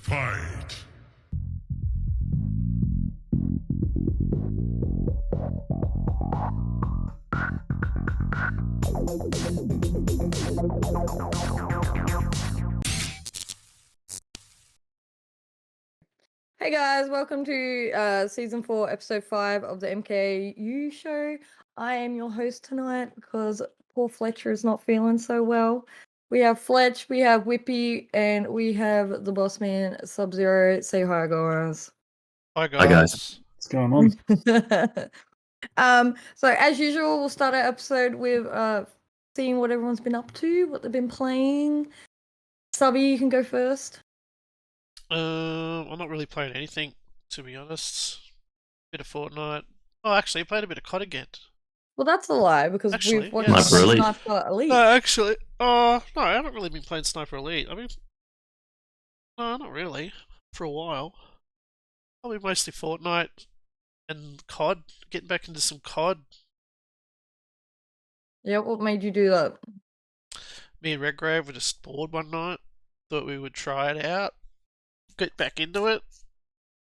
Fight! Hey guys, welcome to season 4, episode 5 of the MKAU show. I am your host tonight because poor Fletcher is not feeling so well. We have Fletch, we have Whippy, and we have the boss man, Sub-Zero. Say hi, guys. Hi Hi, guys. What's going on? So as usual, we'll start our episode with seeing what everyone's been up to, what they've been playing. Subby, you can go first. I'm not really playing anything, to be honest. Bit of Fortnite. Oh, actually, I played a bit of COD again. Well, that's a lie because Actually, we've watched yeah. Sniper Elite. Sniper Elite. No, actually, no, I haven't really been playing Sniper Elite. I mean, no, not really. For a while. Probably mostly Fortnite and COD. Getting back into some COD. Yeah, what made you do that? Me and Redgrave were just bored one night. Thought we would try it out. Get back into it.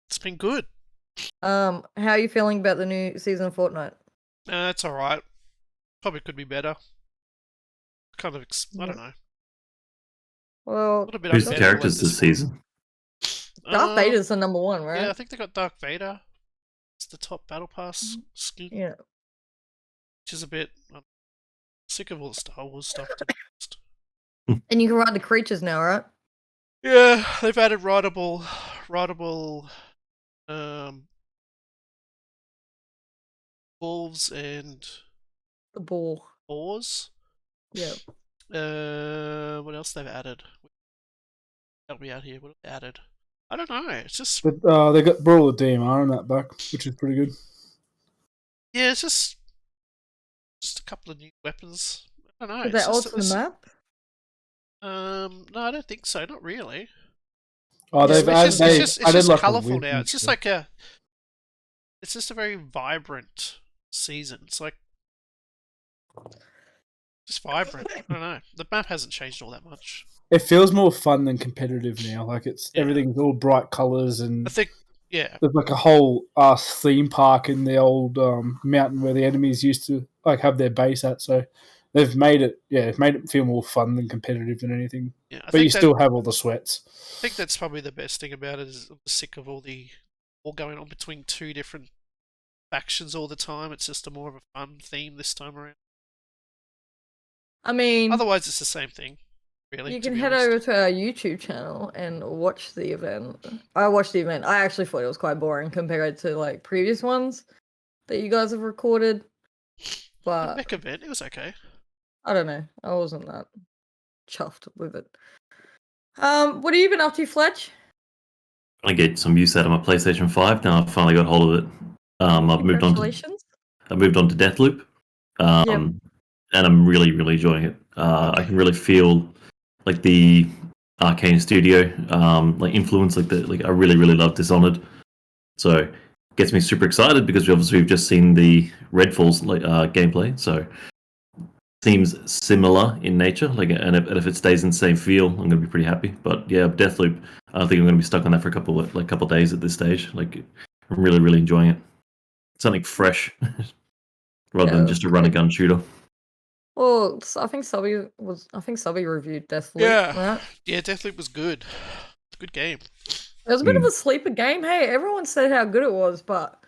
It's been good. How are you feeling about the new season of Fortnite? It's alright. Probably could be better. Kind of, I don't know. Well, What a bit Who's the unbettable at characters this point. season? Darth Vader's the number one, right? Yeah, I think they got Darth Vader. It's the top battle pass skin. Yeah. Which is a bit sick of all the Star Wars stuff. To be honest. And you can ride the creatures now, right? Yeah, they've added rideable wolves and The ball. boars. Yeah. What else they've added? Help me out here. What have they added? I don't know. It's just But they got Brawler DMR in that back, which is pretty good. yeah, it's just a couple of new weapons. I don't know. Did they alter the map? No, I don't think so. Not really. Oh, Yeah, they've It's added, just like colourful a now. It's just like it's just a very vibrant season. It's like just vibrant. I don't know. The map hasn't changed all that much. It feels more fun than competitive now. Like Yeah. everything's all bright colours and I think yeah. there's like a whole theme park in the old mountain where the enemies used to like have their base at. So they've made it feel more fun than competitive than anything. Yeah, But you still have all the sweats. I think that's probably the best thing about it is I'm sick of all going on between two different factions all the time. It's just a more of a fun theme this time around. I mean, Otherwise, it's the same thing. Really, you to can be head honest. over to our YouTube channel and watch the event. I watched the event. I actually thought it was quite boring compared to like previous ones that you guys have recorded. The But mech event, it was okay. I don't know. I wasn't that chuffed with it. What have you been up to, Fletch? I get some use out of my PlayStation 5 now. I've finally got hold of it. I've moved on to Congratulations. Deathloop, and I'm really enjoying it. I can really feel like the Arcane Studio like influence. I really love Dishonored, so gets me super excited because we've just seen the Redfall's gameplay. So seems similar in nature, and if it stays in the same feel, I'm gonna be pretty happy. But yeah, Deathloop, I don't think I'm gonna be stuck on that for a couple of days at this stage. Like, I'm really enjoying it. Something fresh, rather than just a run and gun shooter. Well, I think Subby reviewed Deathloop. Yeah, right? yeah, Deathloop was good. Good game. It was a bit of a sleeper game. Hey, everyone said how good it was, but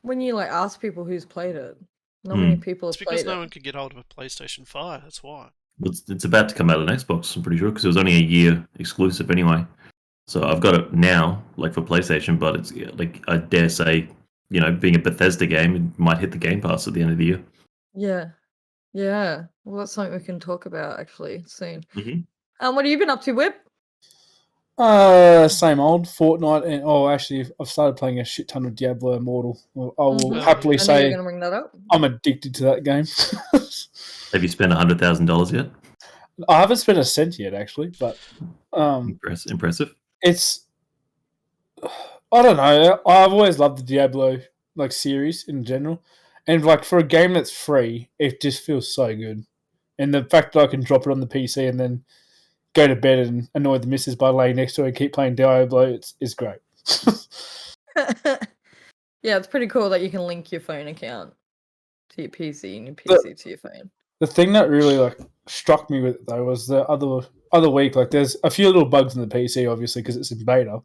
when you like ask people who's played it, not many people It's have because played no it. one could get hold of a PlayStation 5. That's why. It's about to come out on Xbox, I'm pretty sure, because it was only a year exclusive anyway. So I've got it now, like for PlayStation, but it's like, I dare say, being a Bethesda game, it might hit the Game Pass at the end of the year. Yeah. Well, that's something we can talk about actually soon. Mm-hmm. What have you been up to, Whip? Same old Fortnite, and actually, I've started playing a shit ton of Diablo Immortal. I will happily I knew you say were gonna bring that up. I'm addicted to that game. Have you spent $100,000 yet? I haven't spent a cent yet, actually, but Impressive. It's, I don't know. I've always loved the Diablo series in general, and for a game that's free, it just feels so good. And the fact that I can drop it on the PC and then go to bed and annoy the missus by laying next to her and keep playing Diablo. It's great. Yeah, it's pretty cool that you can link your phone account to your PC and your PC to your phone. The thing that really struck me with it though was the other week. Like, there's a few little bugs in the PC, obviously because it's in beta,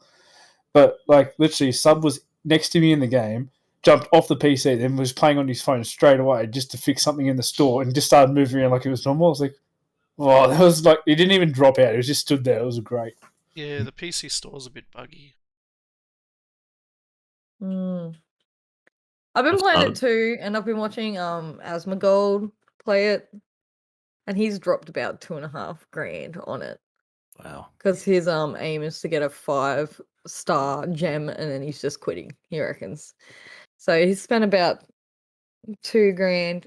but like literally, Sub was next to me in the game, jumped off the PC, then was playing on his phone straight away just to fix something in the store, and just started moving around like it was normal. I was like, wow, that was like, it didn't even drop out. It was just stood there. It was great. Yeah, the PC store's a bit buggy. I've been playing it too, and I've been watching Asmongold play it, and he's dropped about $2,500 on it. Wow. Because his aim is to get a 5-star gem, and then he's just quitting, he reckons. So he's spent about $2,000,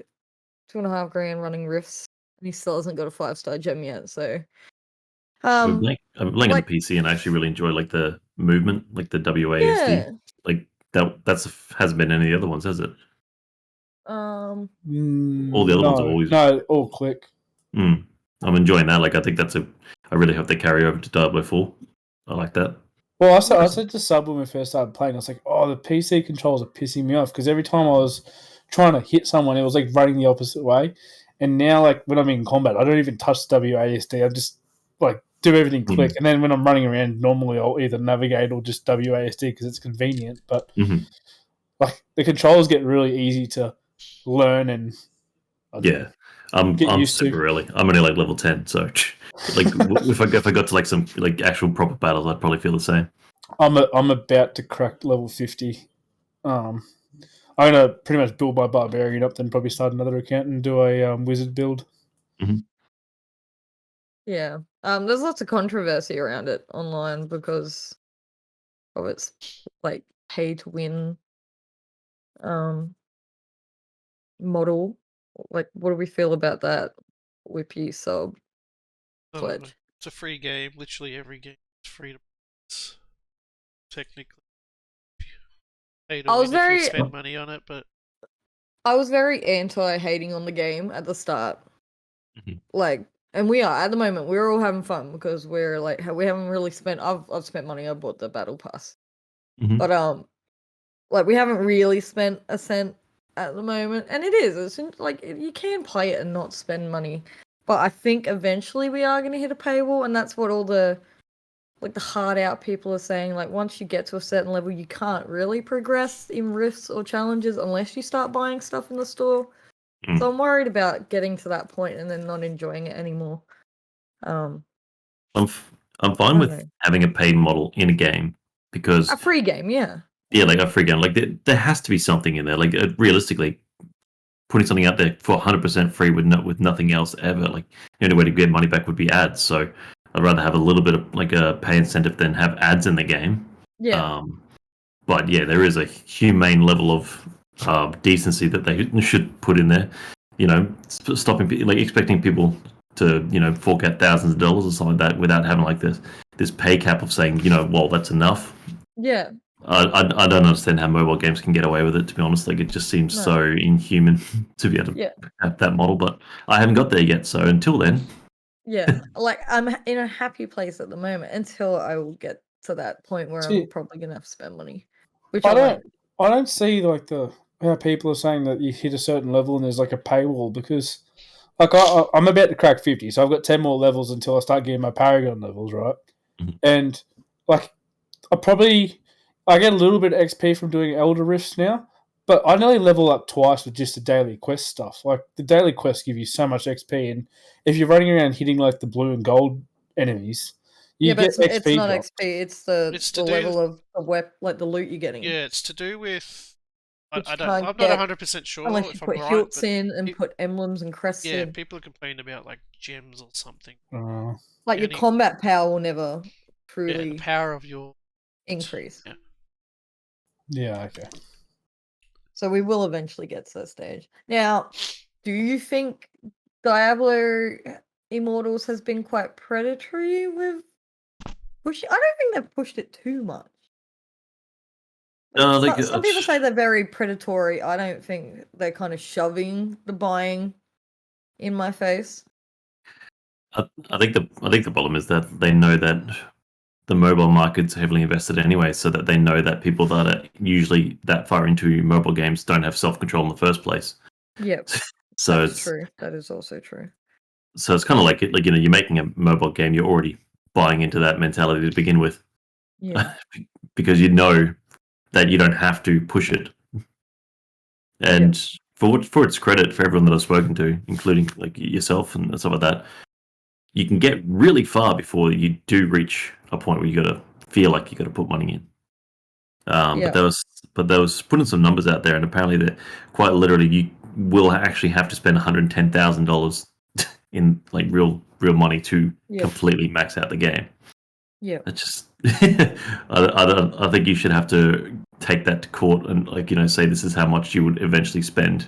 $2,500 running rifts, and he still hasn't got a 5-star gem yet. So I'm playing on the PC, and I actually really enjoy like the movement, like the WASD. Yeah. Like that's hasn't been any of the other ones, has it? All the other ones are always all click. I'm enjoying that. Like, I think I really hope they carry over to Diablo 4. I like that. Well, I said to Sub when we first started playing, I was like, oh, the PC controls are pissing me off, because every time I was trying to hit someone, it was like running the opposite way. And now, like, when I'm in combat, I don't even touch WASD. I just like do everything click. And then when I'm running around, normally I'll either navigate or just WASD because it's convenient. But like, the controls get really easy to learn and I'm used super to. early. I'm only like level 10, so like if I got to like some like actual proper battles, I'd probably feel the same. I'm about to crack level 50. I'm gonna pretty much build my barbarian up, then probably start another account and do a wizard build. Yeah. There's lots of controversy around it online because of its like pay to win model. Like, what do we feel about that? Whippy sub pledge. It's a free game. Literally every game is free to play. Technically, pay to win if you spend money on it, but I was very anti-hating on the game at the start. Like, and we are at the moment. We're all having fun because we're like, we haven't really spent. I've spent money. I bought the battle pass, but like, we haven't really spent a cent at the moment, and it's like, you can play it and not spend money, but I think eventually we are going to hit a paywall, and that's what all the like the hard out people are saying. Like, once you get to a certain level, you can't really progress in rifts or challenges unless you start buying stuff in the store. So I'm worried about getting to that point and then not enjoying it anymore. I'm fine with having a paid model in a game, because a free game, yeah, like a free game. Like, there has to be something in there. Like, realistically, putting something out there for 100% free with nothing else ever, like, the only way to get money back would be ads. So I'd rather have a little bit of like a pay incentive than have ads in the game. Yeah. But yeah, there is a humane level of decency that they should put in there. You know, stopping, like, expecting people to, you know, fork out thousands of dollars or something like that without having like this pay cap of saying, you know, well, that's enough. Yeah. I don't understand how mobile games can get away with it, to be honest. Like, it just seems so inhuman to be able to have that model, but I haven't got there yet, so until then. Yeah, like, I'm in a happy place at the moment until I will get to that point where I'm probably going to have to spend money, which I don't see like how people are saying that you hit a certain level and there's like a paywall, because like I'm about to crack 50, so I've got 10 more levels until I start getting my Paragon levels, right? And like, I get a little bit of XP from doing Elder Rifts now, but I nearly level up twice with just the daily quest stuff. Like, the daily quests give you so much XP, and if you're running around hitting like the blue and gold enenemies, you get XP. It's not XP. It's the level of like the loot you're getting. Yeah, it's to do with. I'm not 100% sure unless you put hilts in and put emblems and crests in. Yeah, people are complaining about like gems or something. Like, your combat power will never truly. The power of your increase. Yeah. Okay. So we will eventually get to that stage. Now, do you think Diablo Immortals has been quite predatory with pushing? I don't think they've pushed it too much. Some people say they're very predatory. I don't think they're kind of shoving the buying in my face. I think the problem is that they know that the mobile market's heavily invested anyway, so that they know that people that are usually that far into mobile games don't have self-control in the first place. Yep. So that is it's true. That is also true. so it's kind of like you're making a mobile game, you're already buying into that mentality to begin with. Yeah. Because you know that you don't have to push it. And for its credit, for everyone that I've spoken to, including like yourself and stuff like that, you can get really far before you do reach a point where you got to feel like you got to put money in. But there was putting some numbers out there, and apparently that quite literally you will actually have to spend $110,000 in like real money to completely max out the game. Yeah. I just I think you should have to take that to court and say this is how much you would eventually spend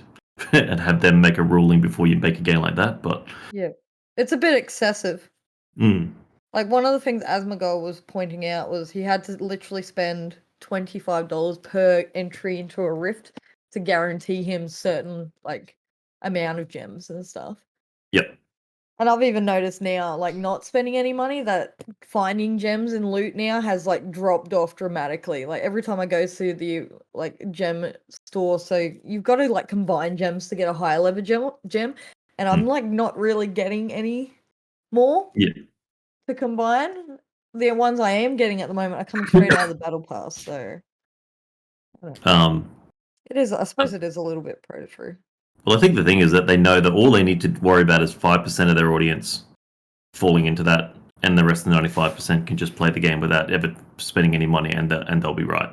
and have them make a ruling before you make a game like that. But yeah, it's a bit excessive. Like one of the things Asmongold was pointing out was he had to literally spend $25 per entry into a rift to guarantee him certain like amount of gems and stuff. Yep. And I've even noticed now, like not spending any money, that finding gems in loot now has like dropped off dramatically. Like every time I go to the like gem store, so you've got to like combine gems to get a higher level gem, and I'm like not really getting any more to combine. The ones I am getting at the moment are coming straight out of the battle pass, so I don't know. It is. I suppose it is a little bit predatory. Well, I think the thing is that they know that all they need to worry about is 5% of their audience falling into that, and the rest of the 95% can just play the game without ever spending any money, and they'll be right.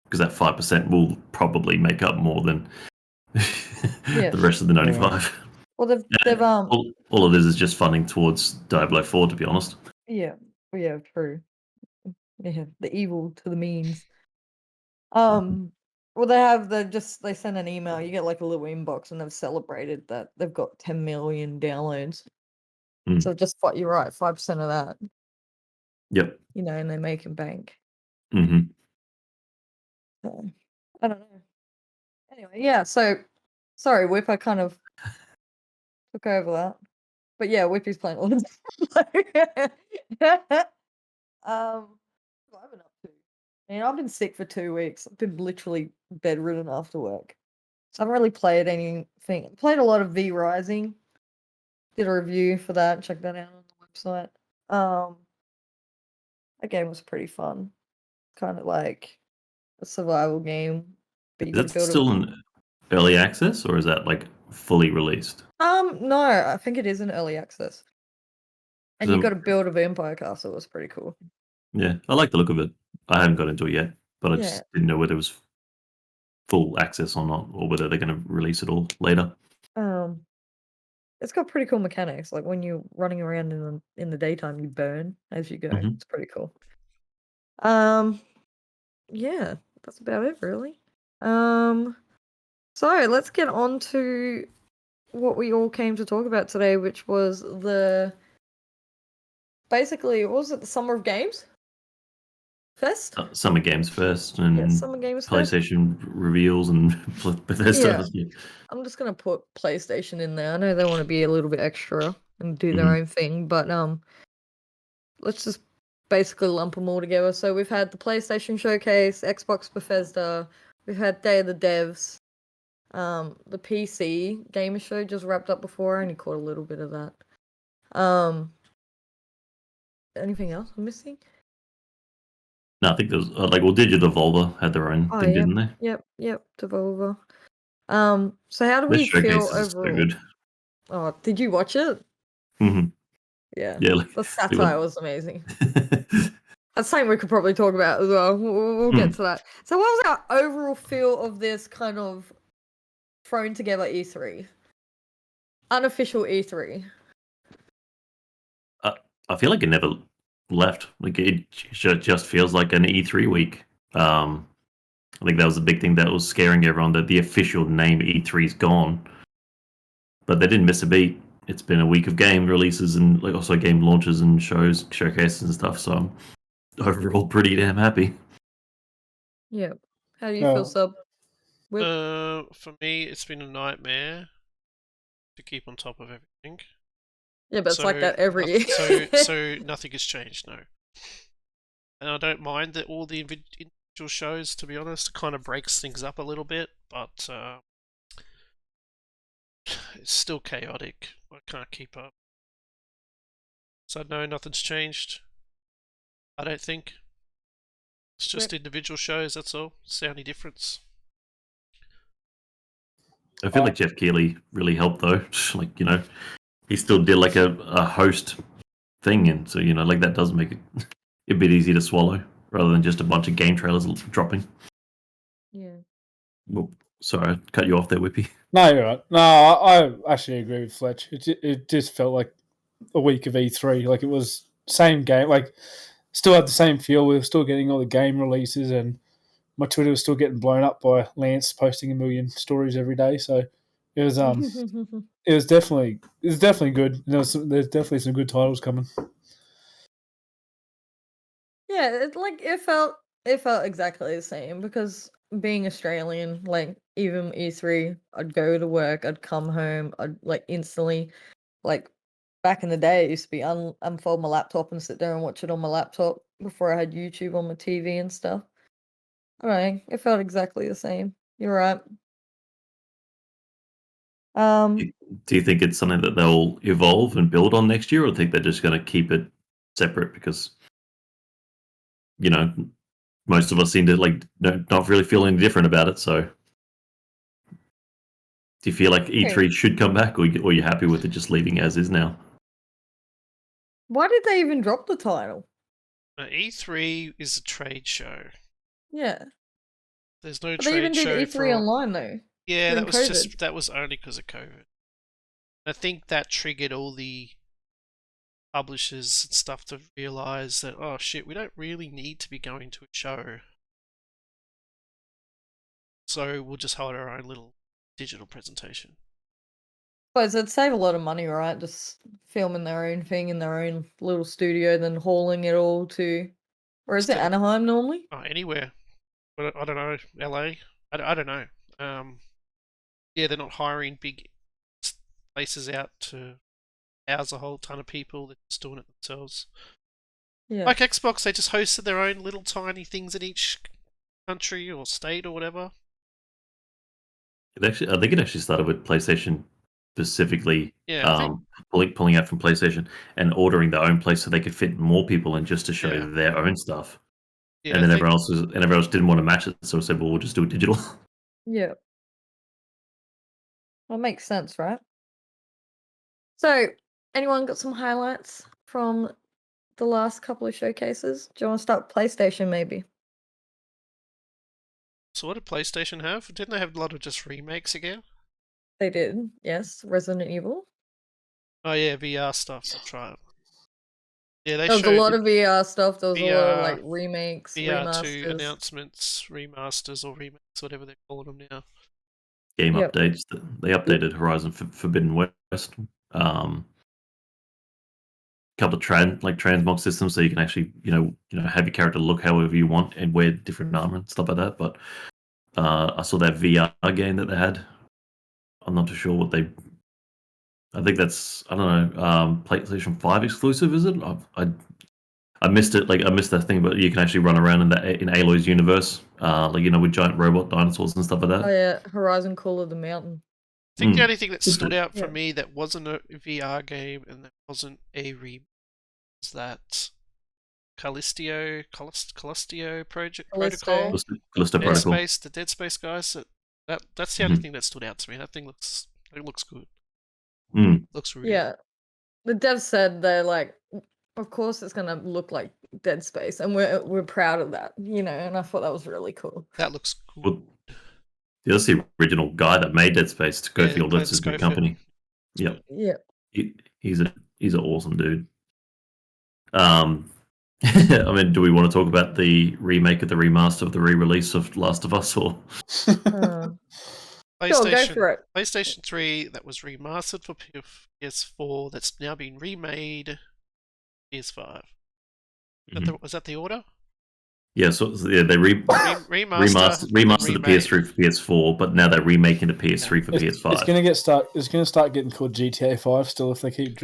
Because that 5% will probably make up more than the rest of the 95. Well, they've all it is just funding towards Diablo 4, to be honest. Yeah, true. Yeah, the evil to the means. Well, they send an email. You get like a little inbox, and they've celebrated that they've got 10 million downloads. So you're right, 5% of that. Yep. And they make them bank. Mm-hmm. So, I don't know. Anyway, yeah. So, sorry, Whip. I kind of took over that, but yeah, Whippy's playing all the time. What I've been up to. I've been sick for 2 weeks. I've been literally bedridden after work. So I haven't really played anything. I played a lot of V Rising. Did a review for that. Check that out on the website. That game was pretty fun. Kind of like a survival game. But you Is that still in early access, or is that like fully released? No, I think it is in early access. And you got to build a vampire castle. It was pretty cool. Yeah, I like the look of it. I haven't got into it yet, but I just didn't know whether it was full access or not, or whether they're going to release it all later. It's got pretty cool mechanics. Like when you're running around in the daytime, you burn as you go. It's pretty cool. Yeah, that's about it, really. So let's get on to what we all came to talk about today, which was basically, what was it, the Summer of Games Fest? Summer Games Fest and Summer Games PlayStation reveals and Bethesda. Yeah. I'm just gonna put PlayStation in there. I know they want to be a little bit extra and do their own thing, but let's just basically lump them all together. So we've had the PlayStation Showcase, Xbox Bethesda, we've had Day of the Devs, the PC Gamer Show just wrapped up before. I only caught a little bit of that. Anything else I'm missing? No, I think there was Digital Devolver had their own thing, didn't they? Yep, Devolver. So how do we feel overall? So good. Oh, did you watch it? Mm-hmm. Yeah. Yeah, the satire was amazing. That's something we could probably talk about as well. We'll get to that. So what was our overall feel of this kind of thrown together E3? Unofficial E3. I feel like it never left. Like it just feels like an E3 week. I think that was the big thing that was scaring everyone, that the official name E3's gone. But they didn't miss a beat. It's been a week of game releases and like also game launches and showcases and stuff. So I'm overall pretty damn happy. Yeah. How do you feel, Sub? For me, it's been a nightmare to keep on top of everything. Yeah, but it's like that every year. So nothing has changed, no. And I don't mind that all the individual shows, to be honest. It kind of breaks things up a little bit, but it's still chaotic. I can't keep up. So no, nothing's changed. I don't think. It's just individual shows, that's all. It's the only difference. I feel like Jeff Keighley really helped though. Like, you know, he still did like a host thing, and so, you know, like that does make it a bit easy to swallow rather than just a bunch of game trailers dropping. Yeah. Well, sorry, I cut you off there, Whippy. No, you're right. No, I actually agree with Fletch. It just felt like a week of E3. Like it was same game. Like still had the same feel. We were still getting all the game releases, and my Twitter was still getting blown up by Lance posting a million stories every day. So it was it was definitely good. There's definitely some good titles coming. Yeah, it felt exactly the same because being Australian, like even E3, I'd go to work, I'd come home, I'd like instantly, like back in the day, it used to be unfold my laptop and sit there and watch it on my laptop before I had YouTube on my TV and stuff. Alright, it felt exactly the same. You're right. Do you think it's something that they'll evolve and build on next year, or think they're just going to keep it separate because, you know, most of us seem to like not really feel any different about it? So, do you feel like E3 should come back, or you're happy with it just leaving as is now? Why did they even drop the title? E3 is a trade show. Yeah. There's no But trade they even did show E3 for online though. Yeah, during that was only because of COVID. I think that triggered all the publishers and stuff to realize that, oh shit, we don't really need to be going to a show. So we'll just hold our own little digital presentation. Suppose it'd save a lot of money, right? Just filming their own thing in their own little studio, then hauling it all to, or is it Anaheim normally? Oh, anywhere. But I don't know, LA. I don't know. Yeah, they're not hiring big places out to house a whole ton of people. They're just doing it themselves. Yeah. Like Xbox, they just hosted their own little tiny things in each country or state or whatever. I think it actually started with PlayStation specifically, Yeah, pulling out from PlayStation and ordering their own place so they could fit more people in just to show Yeah. their own stuff. Yeah, and then everyone else didn't want to match it, so said, "Well, we'll just do it digital." Yeah. That makes sense, right? So, anyone got some highlights from the last couple of showcases? Do you want to start with PlayStation, maybe? So what did PlayStation have? Didn't they have a lot of just remakes again? They did, yes. Resident Evil. Oh yeah, VR stuff. That's right. Yeah, they There was a showed lot of VR stuff. There was a lot of VR like remakes, VR2 remasters. announcements, remasters or remakes, whatever they're calling them now. Game Yep. updates. They updated Horizon Forbidden West. Couple of transmog systems, so you can actually have your character look however you want and wear different armor and stuff like that. But I saw that VR game that they had. I'm not too sure what they. I think that's, I don't know, PlayStation 5 exclusive, is it? I missed it. Like, I missed that thing, but you can actually run around in Aloy's universe, with giant robot dinosaurs and stuff like that. Oh yeah, Horizon Call of the Mountain. I think the only thing that stood out for Yeah. me that wasn't a VR game and that wasn't a remake was that Callisto Protocol. Callisto Protocol. The Dead Space guys. That's the only thing that stood out to me. That thing looks good. Looks real. Yeah. The devs said they're like, of course it's gonna look like Dead Space, and we're proud of that, and I thought that was really cool. That looks cool. Well, that's the original guy that made Dead Space. Schofield, that's his big company. Yep. Yeah. He's an awesome dude. I mean, do we want to talk about the remake of the remaster of the re-release of Last of Us, or? Sure, go for it. PlayStation 3 that was remastered for PS4 that's now been remade PS5. Was that the order? Yeah, they Remaster, remastered the remake. PS3 for PS4, but now they're remaking the PS3 for PS5. It's going to start getting called GTA 5 still if they keep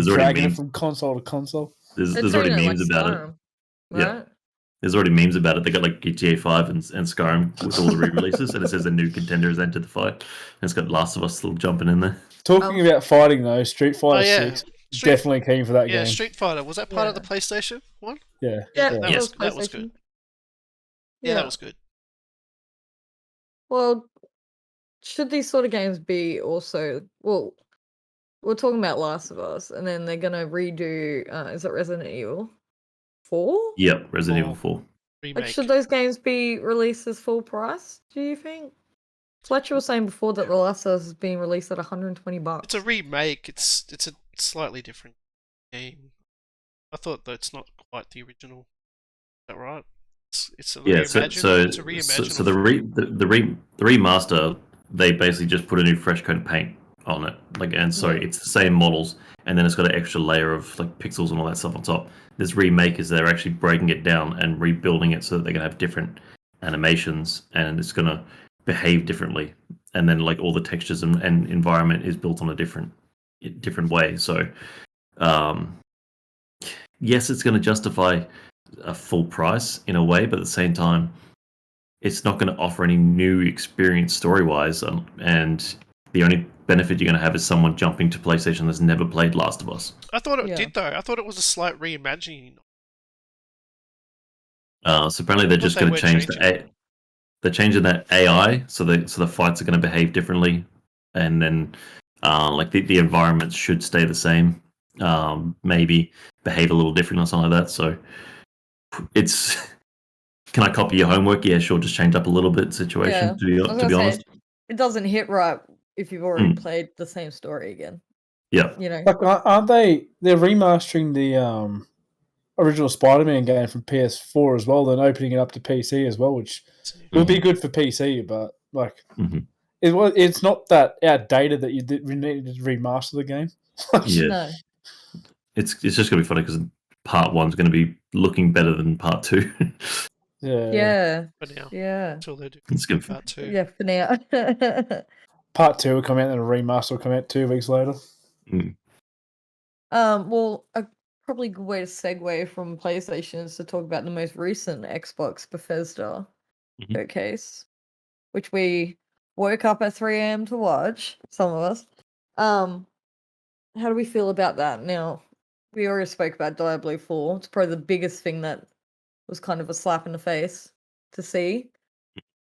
dragging it from console to console. There's already memes about it. Right? Yeah. There's already memes about it. They got like GTA 5 and Skyrim with all the re-releases, and it says a new contender has entered the fight. And it's got Last of Us still jumping in there. Talking about fighting though, Street Fighter 6, definitely keen for that game. Yeah, Street Fighter. Was that part of the PlayStation one? Yeah. That was good. Yeah, that was good. Well, should these sort of games be also... Well, we're talking about Last of Us, and then they're going to redo... is it Resident Evil 4? Yep, Resident Evil 4. Like, should those games be released as full price, do you think? Fletcher was saying before that The Last of Us is being released at $120. It's a remake. It's a slightly different game. I thought that it's not quite the original. Is that right? It's a reimagining. So the remaster, they basically just put a new fresh coat of paint on it, it's the same models, and then it's got an extra layer of like pixels and all that stuff on top. This remake is they're actually breaking it down and rebuilding it so that they're gonna have different animations and it's gonna behave differently, and then like all the textures and environment is built on a different way. So yes, it's going to justify a full price in a way, but at the same time it's not going to offer any new experience story-wise, and the only benefit you're going to have is someone jumping to PlayStation that's never played Last of Us. I thought it did though. I thought it was a slight reimagining. So apparently they're just going to change they're changing that AI, so the fights are going to behave differently, and then the environments should stay the same, maybe behave a little different or something like that. So it's, can I copy your homework? Yeah, sure, just change up a little bit situation. Yeah. To be honest, it doesn't hit right if you've already played the same story again. Yeah, like aren't they? They're remastering the original Spider-Man game from PS4 as well, then opening it up to PC as well, which would be good for PC, but like it's not that outdated that you needed to remaster the game. Yeah, No. It's just gonna be funny because part 1's gonna be looking better than part 2. Yeah. For now. Yeah. Until they do it's good part 2. Yeah, for now. Part 2 will come out and a remaster will come out 2 weeks later. Well, a probably good way to segue from PlayStation is to talk about the most recent Xbox Bethesda showcase, which we woke up at 3 a.m. to watch, some of us. How do we feel about that? Now, we already spoke about Diablo 4. It's probably the biggest thing that was kind of a slap in the face to see.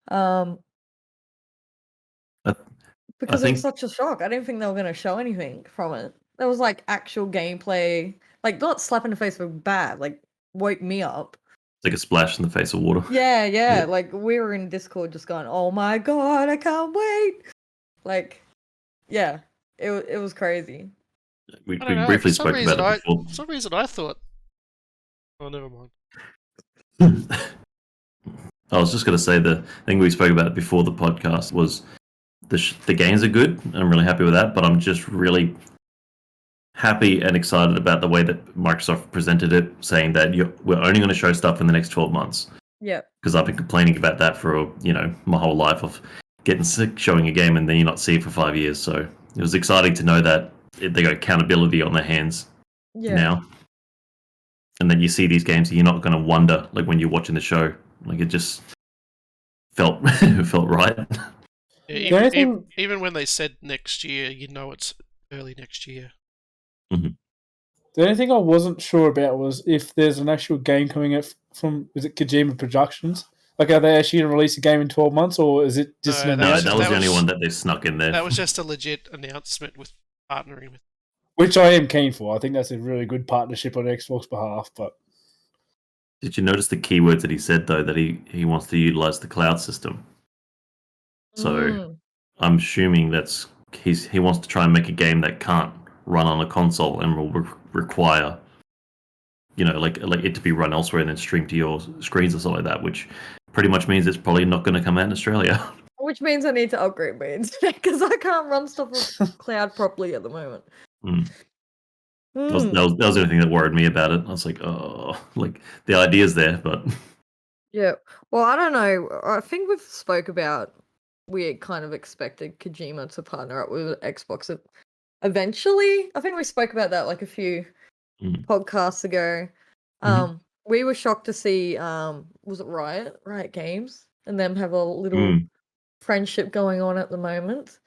Because it was such a shock. I didn't think they were going to show anything from it. There was like actual gameplay, like not slap in the face but bad, like woke me up. It's like a splash in the face of water. Yeah. Like we were in Discord just going, "Oh my god, I can't wait!" Like, yeah, it was crazy. We briefly spoke about it before. For some reason, I thought. Oh, never mind. I was just going to say the thing we spoke about before the podcast was the games are good, and I'm really happy with that. But I'm just really happy and excited about the way that Microsoft presented it, saying that we're only going to show stuff in the next 12 months. Yeah. Because I've been complaining about that for my whole life of getting sick showing a game and then you not see it for 5 years. So it was exciting to know that they got accountability on their hands now. And then you see these games and you're not going to wonder, like when you're watching the show, like it just felt right. Yeah, even when they said next year, it's early next year. The only thing I wasn't sure about was if there's an actual game coming out from, is it Kojima Productions? Like, are they actually going to release a game in 12 months, or is it just an announcement? That was the only one that they snuck in there. That was just a legit announcement with partnering with. Which I am keen for. I think that's a really good partnership on Xbox behalf. But did you notice the keywords that he said, though, that he wants to utilize the cloud system? So I'm assuming he wants to try and make a game that can't run on a console and will require, like it to be run elsewhere and then stream to your screens or something like that, which pretty much means it's probably not going to come out in Australia. Which means I need to upgrade my internet because I can't run stuff on cloud properly at the moment. That was the only thing that worried me about it. I was like, oh, like the idea's there, but Yeah. Well, I don't know. I think we've spoke about we kind of expected Kojima to partner up with Xbox eventually. I think we spoke about that like a few podcasts ago. We were shocked to see was it Riot Games, and them have a little friendship going on at the moment.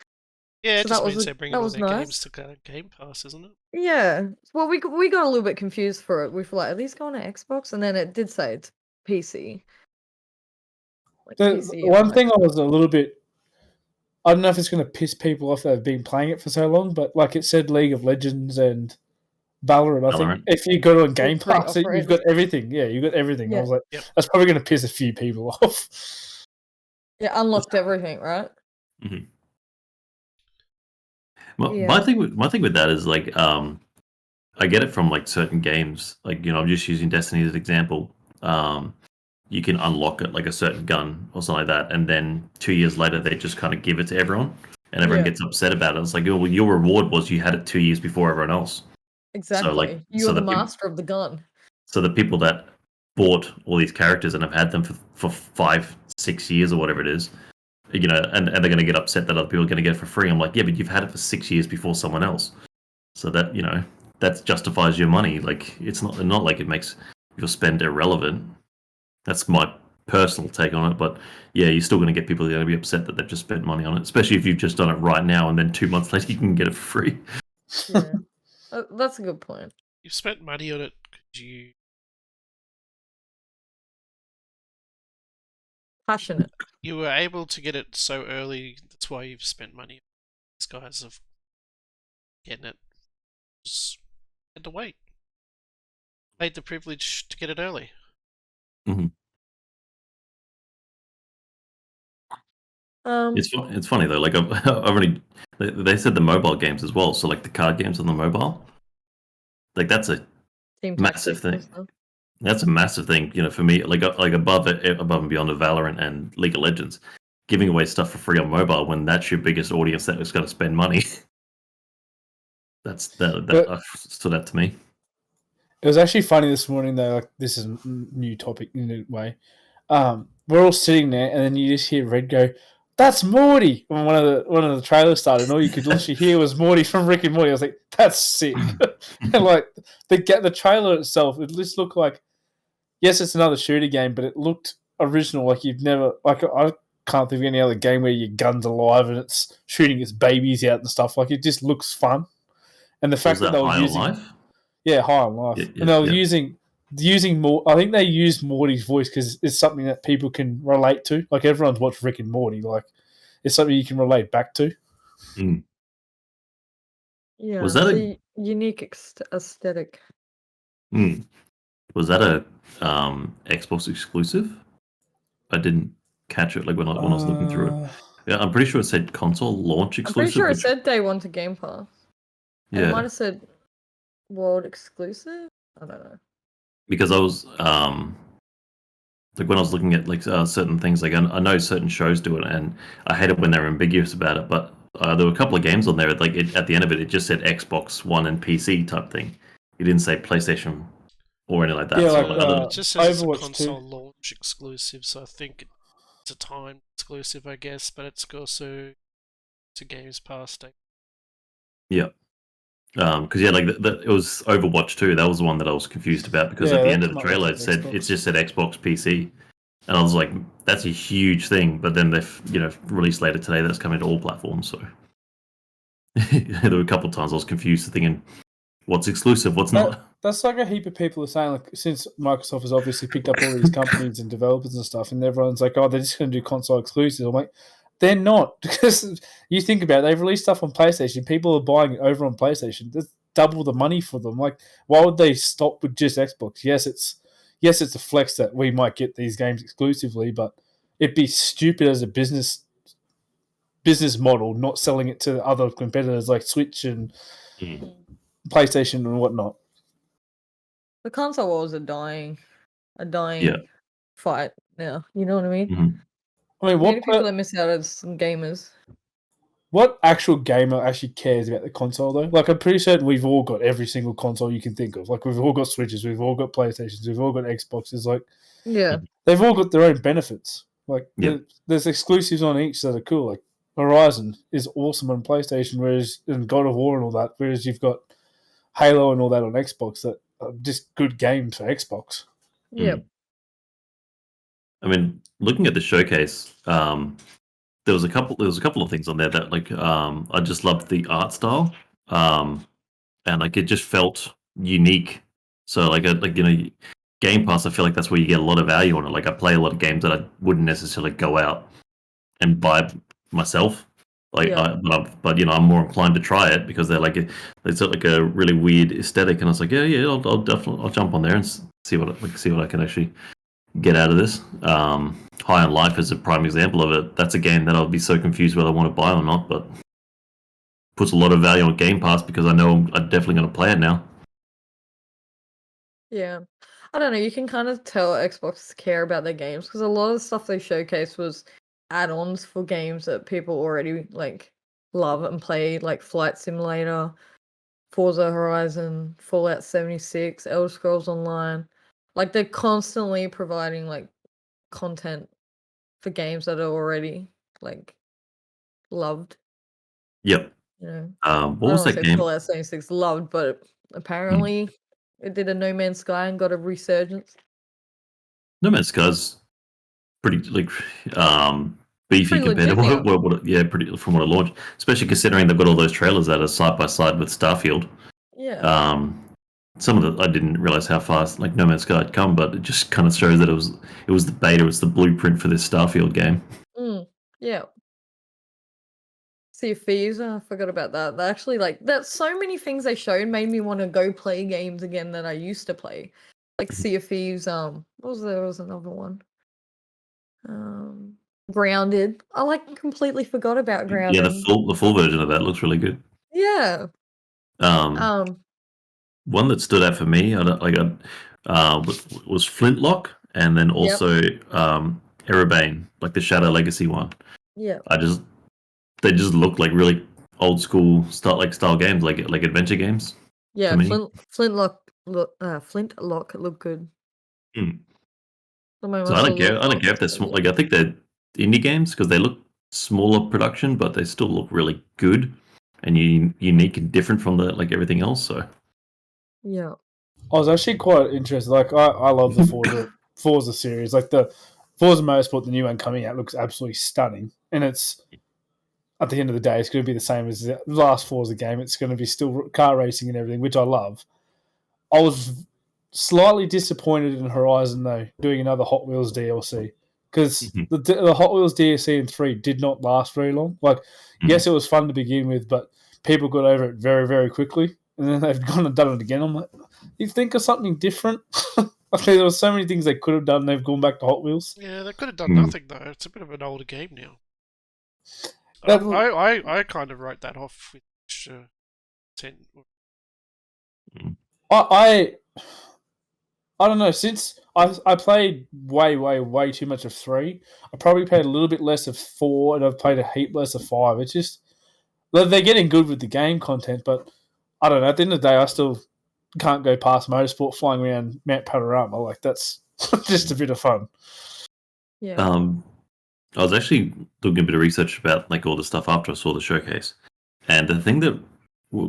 Yeah, it So just means they're bringing all was their nice. games to Game Pass, isn't it? Yeah. Well, we got a little bit confused for it. We were like, are these going to Xbox? And then it did say it's PC. Like The one thing I was a little bit, I don't know if it's going to piss people off that have been playing it for so long, but like it said League of Legends and Valorant. I think if you go on Game Pass, you've got everything. Yeah, you've got everything. Yeah. I was like, that's probably going to piss a few people off. Yeah, unlocked everything, right? Mm-hmm. Well, my thing with that is like, I get it from like certain games. Like, I'm just using Destiny as an example. You can unlock it like a certain gun or something like that, and then 2 years later they just kind of give it to everyone, and everyone gets upset about it. It's like, well, your reward was you had it 2 years before everyone else. Exactly. So, like, you're the master of the gun. So the people that bought all these characters and have had them for 5-6 years or whatever it is, and they're going to get upset that other people are going to get it for free. I'm like, yeah, but you've had it for 6 years before someone else, so that that justifies your money. Like, it's not like it makes your spend irrelevant. That's my personal take on it, but yeah, you're still going to get people that are going to be upset that they've just spent money on it, especially if you've just done it right now and then 2 months later you can get it for free. Yeah, that's a good point. You've spent money on it because you passionate. You were able to get it so early. That's why you've spent money. These guys have getting it. Just had to wait. Made the privilege to get it early. Mm-hmm. It's funny though. Like I've already, they said the mobile games as well. So like the card games on the mobile, like that's a massive thing. That's a massive thing, for me. Like above and beyond of Valorant and League of Legends, giving away stuff for free on mobile when that's your biggest audience that is going to spend money. That stood out to me. It was actually funny this morning though. Like, this is a new topic in a way. We're all sitting there, and then you just hear Red go, "That's Morty!" When one of the trailers started, and all you could literally hear was Morty from Rick and Morty. I was like, "That's sick!" And like the trailer itself, it just looked like, yes, it's another shooter game, but it looked original. Like you've never, like I can't think of any other game where your gun's alive and it's shooting its babies out and stuff. Like it just looks fun, and the fact that they were using Life? Yeah, High on Life. Yeah, and they were using more. I think they used Morty's voice because it's something that people can relate to. Like everyone's watched Rick and Morty. Like it's something you can relate back to. Mm. Yeah, was that a unique aesthetic? Was that a Xbox exclusive? I didn't catch it. Like when I was looking through it. Yeah, I'm pretty sure it said console launch exclusive. I'm pretty sure it said day one to Game Pass. Yeah, and it might have said world exclusive. I don't know. Because I was like when I was looking at like certain things, like I know certain shows do it, and I hate it when they're ambiguous about it. But there were a couple of games on there. Like at the end of it, it just said Xbox One and PC type thing. It didn't say PlayStation or anything like that. Yeah, so like, it just says Overwatch it's a console launch exclusive, so I think it's a time exclusive, I guess. But it's also to Games Pass. Yeah. Because like it was Overwatch 2. That was the one that I was confused about because at the end of the trailer it just said Xbox PC, and I was like, that's a huge thing. But then they've released later today that's coming to all platforms. So there were a couple of times I was confused, thinking, what's exclusive, what's not. That's like a heap of people are saying. Like since Microsoft has obviously picked up all these companies and developers and stuff, and everyone's like, oh, they're just going to do console exclusives. I'm like, they're not, because you think about it, they've released stuff on PlayStation. People are buying it over on PlayStation. That's double the money for them. Like, why would they stop with just Xbox? Yes, it's a flex that we might get these games exclusively, but it'd be stupid as a business model not selling it to other competitors like Switch and PlayStation and whatnot. The console wars are dying fight now. You know what I mean? Mm-hmm. I mean, what people that miss out as some gamers. what actual gamer actually cares about the console though? Like, I'm pretty certain we've all got every single console you can think of. Like, we've all got Switches, we've all got PlayStations, we've all got Xboxes. Like, Yeah. they've all got their own benefits. Like, Yeah. there's exclusives on each that are cool. Like, Horizon is awesome on PlayStation, whereas and God of War and all that. Whereas you've got Halo and all that on Xbox that are just good games for Xbox. Yep. I mean, looking at the showcase, there was a couple of things on there that I just loved the art style, and like it just felt unique. So Game Pass, I feel like that's where you get a lot of value on it. Like I play a lot of games that I wouldn't necessarily go out and buy myself. Yeah. But I'm more inclined to try it because it's like a really weird aesthetic, and I was like, yeah, I'll definitely jump on there and see what I can actually get out of this. High on Life is a prime example of it. That's a game that I'll be so confused whether I want to buy or not, but puts a lot of value on Game Pass because I know I'm definitely going to play it now. Yeah. I don't know, you can kind of tell Xbox care about their games because a lot of the stuff they showcased was add-ons for games that people already love and play, like Flight Simulator, Forza Horizon, Fallout 76, Elder Scrolls Online. Like they're constantly providing content for games that are already loved. Yep. You know, What I don't was want to that say game? Fallout 76 loved, but apparently it did a No Man's Sky and got a resurgence. No Man's Sky's pretty beefy Pretty compared to legit now. pretty from what it launched. Especially considering they've got all those trailers that are side by side with Starfield. Yeah. Some of I didn't realize how fast No Man's Sky had come, but it just kind of shows that it was the beta, it's the blueprint for this Starfield game. Yeah. Sea of Thieves, I forgot about that. They actually that so many things they showed made me want to go play games again that I used to play. Like Sea of Thieves, what was there was another one. Grounded. I completely forgot about Yeah, Grounded. the full version of that looks really good. Yeah. One that stood out for me, was Flintlock, and then also Erebane, like the Shadow Legacy one. Yeah. They just look like really old school style games, like adventure games. Yeah, to me. Flintlock looked good. So I don't care if they're small. Like I think they're indie games because they look smaller production, but they still look really good and unique and different from everything else. So yeah, I was actually quite interested. Like, I love the Forza series. Like the Forza Motorsport, the new one coming out, looks absolutely stunning, and it's at the end of the day, it's going to be the same as the last Forza game. It's going to be still car racing and everything, which I love. I was slightly disappointed in Horizon, though, doing another Hot Wheels DLC. Because the Hot Wheels DLC in 3 did not last very long. Yes, it was fun to begin with, but people got over it very, very quickly. And then they've gone and done it again. I'm like, you think of something different? There were so many things they could have done. They've gone back to Hot Wheels. Yeah, they could have done nothing, though. It's a bit of an older game now. I kind of wrote that off with 10. I don't know. Since I played way too much of 3, I probably played a little bit less of 4, and I've played a heap less of 5. It's just they're getting good with the game content, but I don't know. At the end of the day, I still can't go past Motorsport flying around Mount Panorama. Like that's just a bit of fun. yeah. I was actually doing a bit of research about all the stuff after I saw the showcase, and the thing that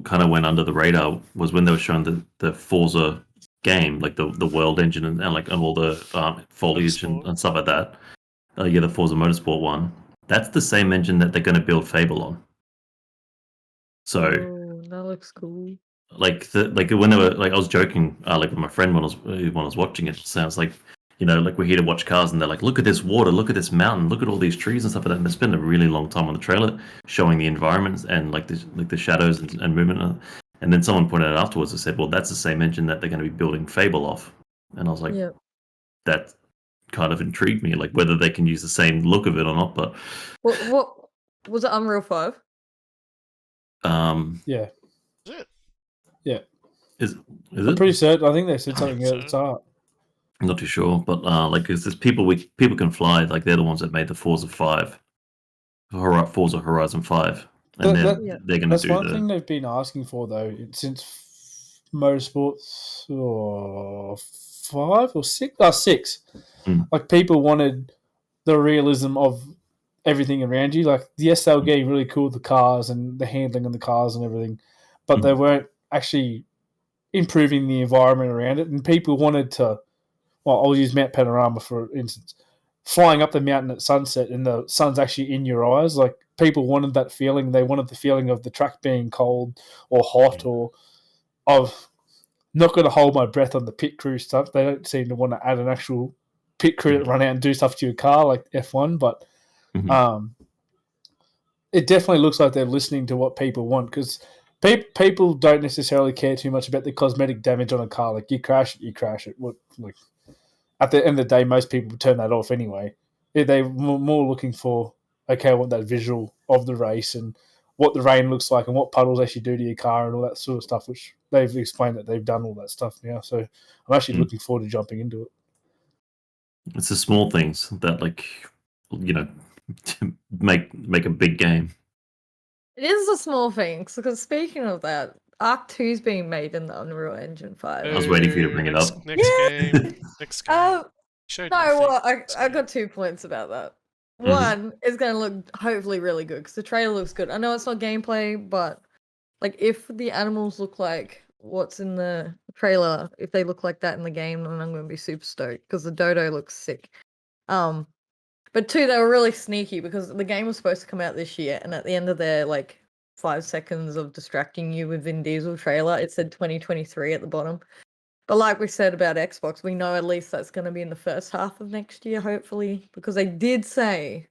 kind of went under the radar was when they were showing the Forza game, like the world engine and all the foliage and stuff like that. The Forza Motorsport one. That's the same engine that they're going to build Fable on. So that looks cool. when they were I was joking with my friend when I was watching it. It sounds like we're here to watch cars, and they're like, look at this water, look at this mountain, look at all these trees and stuff like that. And they spend a really long time on the trailer showing the environments and the shadows and movement. And then someone pointed out afterwards and said, well, that's the same engine that they're going to be building Fable off. And I was like, that kind of intrigued me, whether they can use the same look of it or not. But what was it? Unreal 5? Yeah. Is it? Yeah. Is I'm it? pretty certain. I think they said something at the start. I'm not too sure, but is this people can fly? They're the ones that made the Forza 5, Forza Horizon 5. and That- they're going to That's do one the thing they've been asking for, though, since Motorsports 5 or 6. 6. Mm. Like, people wanted the realism of everything around you. Like, yes, they were getting really cool with the cars and the handling of the cars and everything, but they weren't actually improving the environment around it. And people wanted to, well, I'll use Mount Panorama for instance, flying up the mountain at sunset and the sun's actually in your eyes. Like, people wanted that feeling. They wanted the feeling of the track being cold or hot, or of not going to hold my breath on the pit crew stuff. They don't seem to want to add an actual pit crew that run out and do stuff to your car like F1, but it definitely looks like they're listening to what people want, because people don't necessarily care too much about the cosmetic damage on a car. Like, you crash it. What, like, at the end of the day, most people turn that off anyway. They're more looking for, okay, I want that visual of the race and what the rain looks like and what puddles actually do to your car and all that sort of stuff, which they've explained that they've done all that stuff now. So I'm actually looking forward to jumping into it. It's the small things that, like, make a big game. It is the small things, because speaking of that, Arc 2 is being made in the Unreal Engine 5. I was waiting for you to bring it up. Next game. Next game. No, Showed nothing. well, I Next got game. 2 points about that. One is going to look hopefully really good, because the trailer looks good. I know it's not gameplay, but like, if the animals look like what's in the trailer, if they look like that in the game, then I'm going to be super stoked, because the dodo looks sick. But 2, they were really sneaky, because the game was supposed to come out this year, and at the end of their, like, 5 seconds of distracting you with Vin Diesel trailer, it said 2023 at the bottom. But like we said about Xbox, we know at least that's going to be in the first half of next year, hopefully, because they did say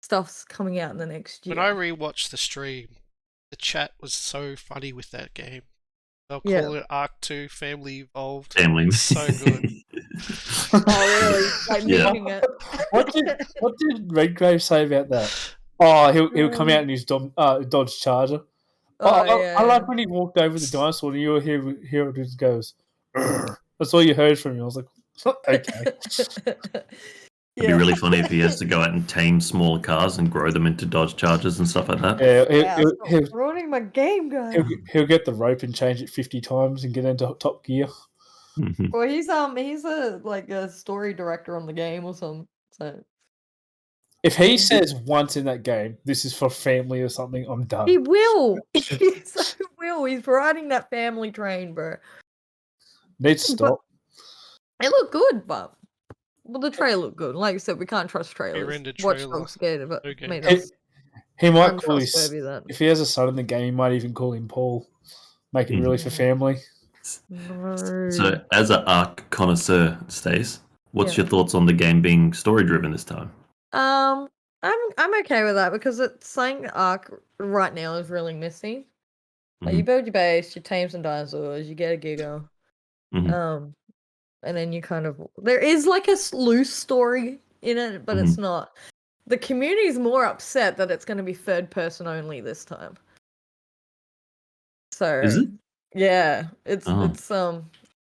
stuff's coming out in the next year. When I rewatched the stream, the chat was so funny with that game. They'll Yeah. call it Arc 2 Family Evolved. Family. It's so good. Oh, really? Like, Yeah. memeing it. What did Redgrave say about that? Oh, he'll come out in his Dodge Charger. I like when he walked over the dinosaur and you will hear it just goes. "Urgh." That's all you heard from him. I was like, okay. It'd be really funny if he has to go out and tame smaller cars and grow them into Dodge Chargers and stuff like that. Yeah, Stop ruining my game, guys. he'll get the rope and change it 50 times and get into top gear. Mhm. Well, he's a story director on the game or something. So If he says once in that game, this is for family or something, I'm done. he will. He so will. He's riding that family train, bro. Needs to stop. It looked good, but the trailer looked good. Like you said, we can't trust trailers. Pre-rendered Watch trailer. Dogs scared of it. Okay. Made us He might call his, untrustworthy then. if he has a son in the game, he might even call him Paul. Make it really for family. No. So, as an Arc connoisseur, Stace, what's Yeah. your thoughts on the game being story driven this time? I'm okay with that, because it's saying Arc right now is really missing. Like, you build your base, you tame some dinosaurs, you get a Giga. Mhm. And then you kind of, there is like a loose story in it, but it's not. The community is more upset that it's going to be third person only this time. So Is it? yeah, it's Oh.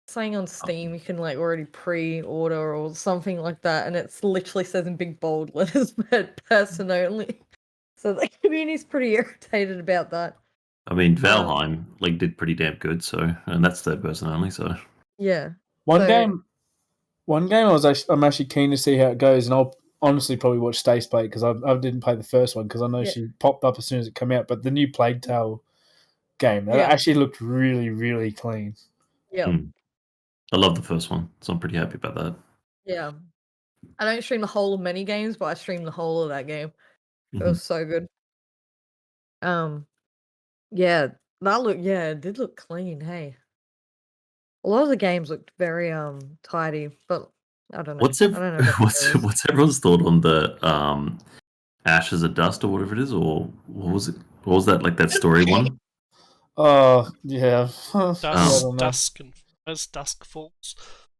saying on Steam you can like already pre-order or something like that, and it's literally says in big bold letters third person only. So the community's pretty irritated about that. I mean, Valheim did pretty damn good, so, and that's third person only, so. Yeah. One game I'm actually keen to see how it goes, and I'll honestly probably watch Stace play, because I didn't play the first one, because I know she popped up as soon as it came out. But the new Plague Tale game, that actually looked really, really clean. Yeah. I love the first one, so I'm pretty happy about that. Yeah. I don't stream the whole of many games, but I streamed the whole of that game. It was so good. Yeah, it did look clean, hey. A lot of the games looked very tidy, but I don't know. What's I don't know about the trailers. what's everyone's thought on the Ashes of Dust or whatever it is, or what was it? What was that, like that story one? Oh, yeah. As Dusk Falls.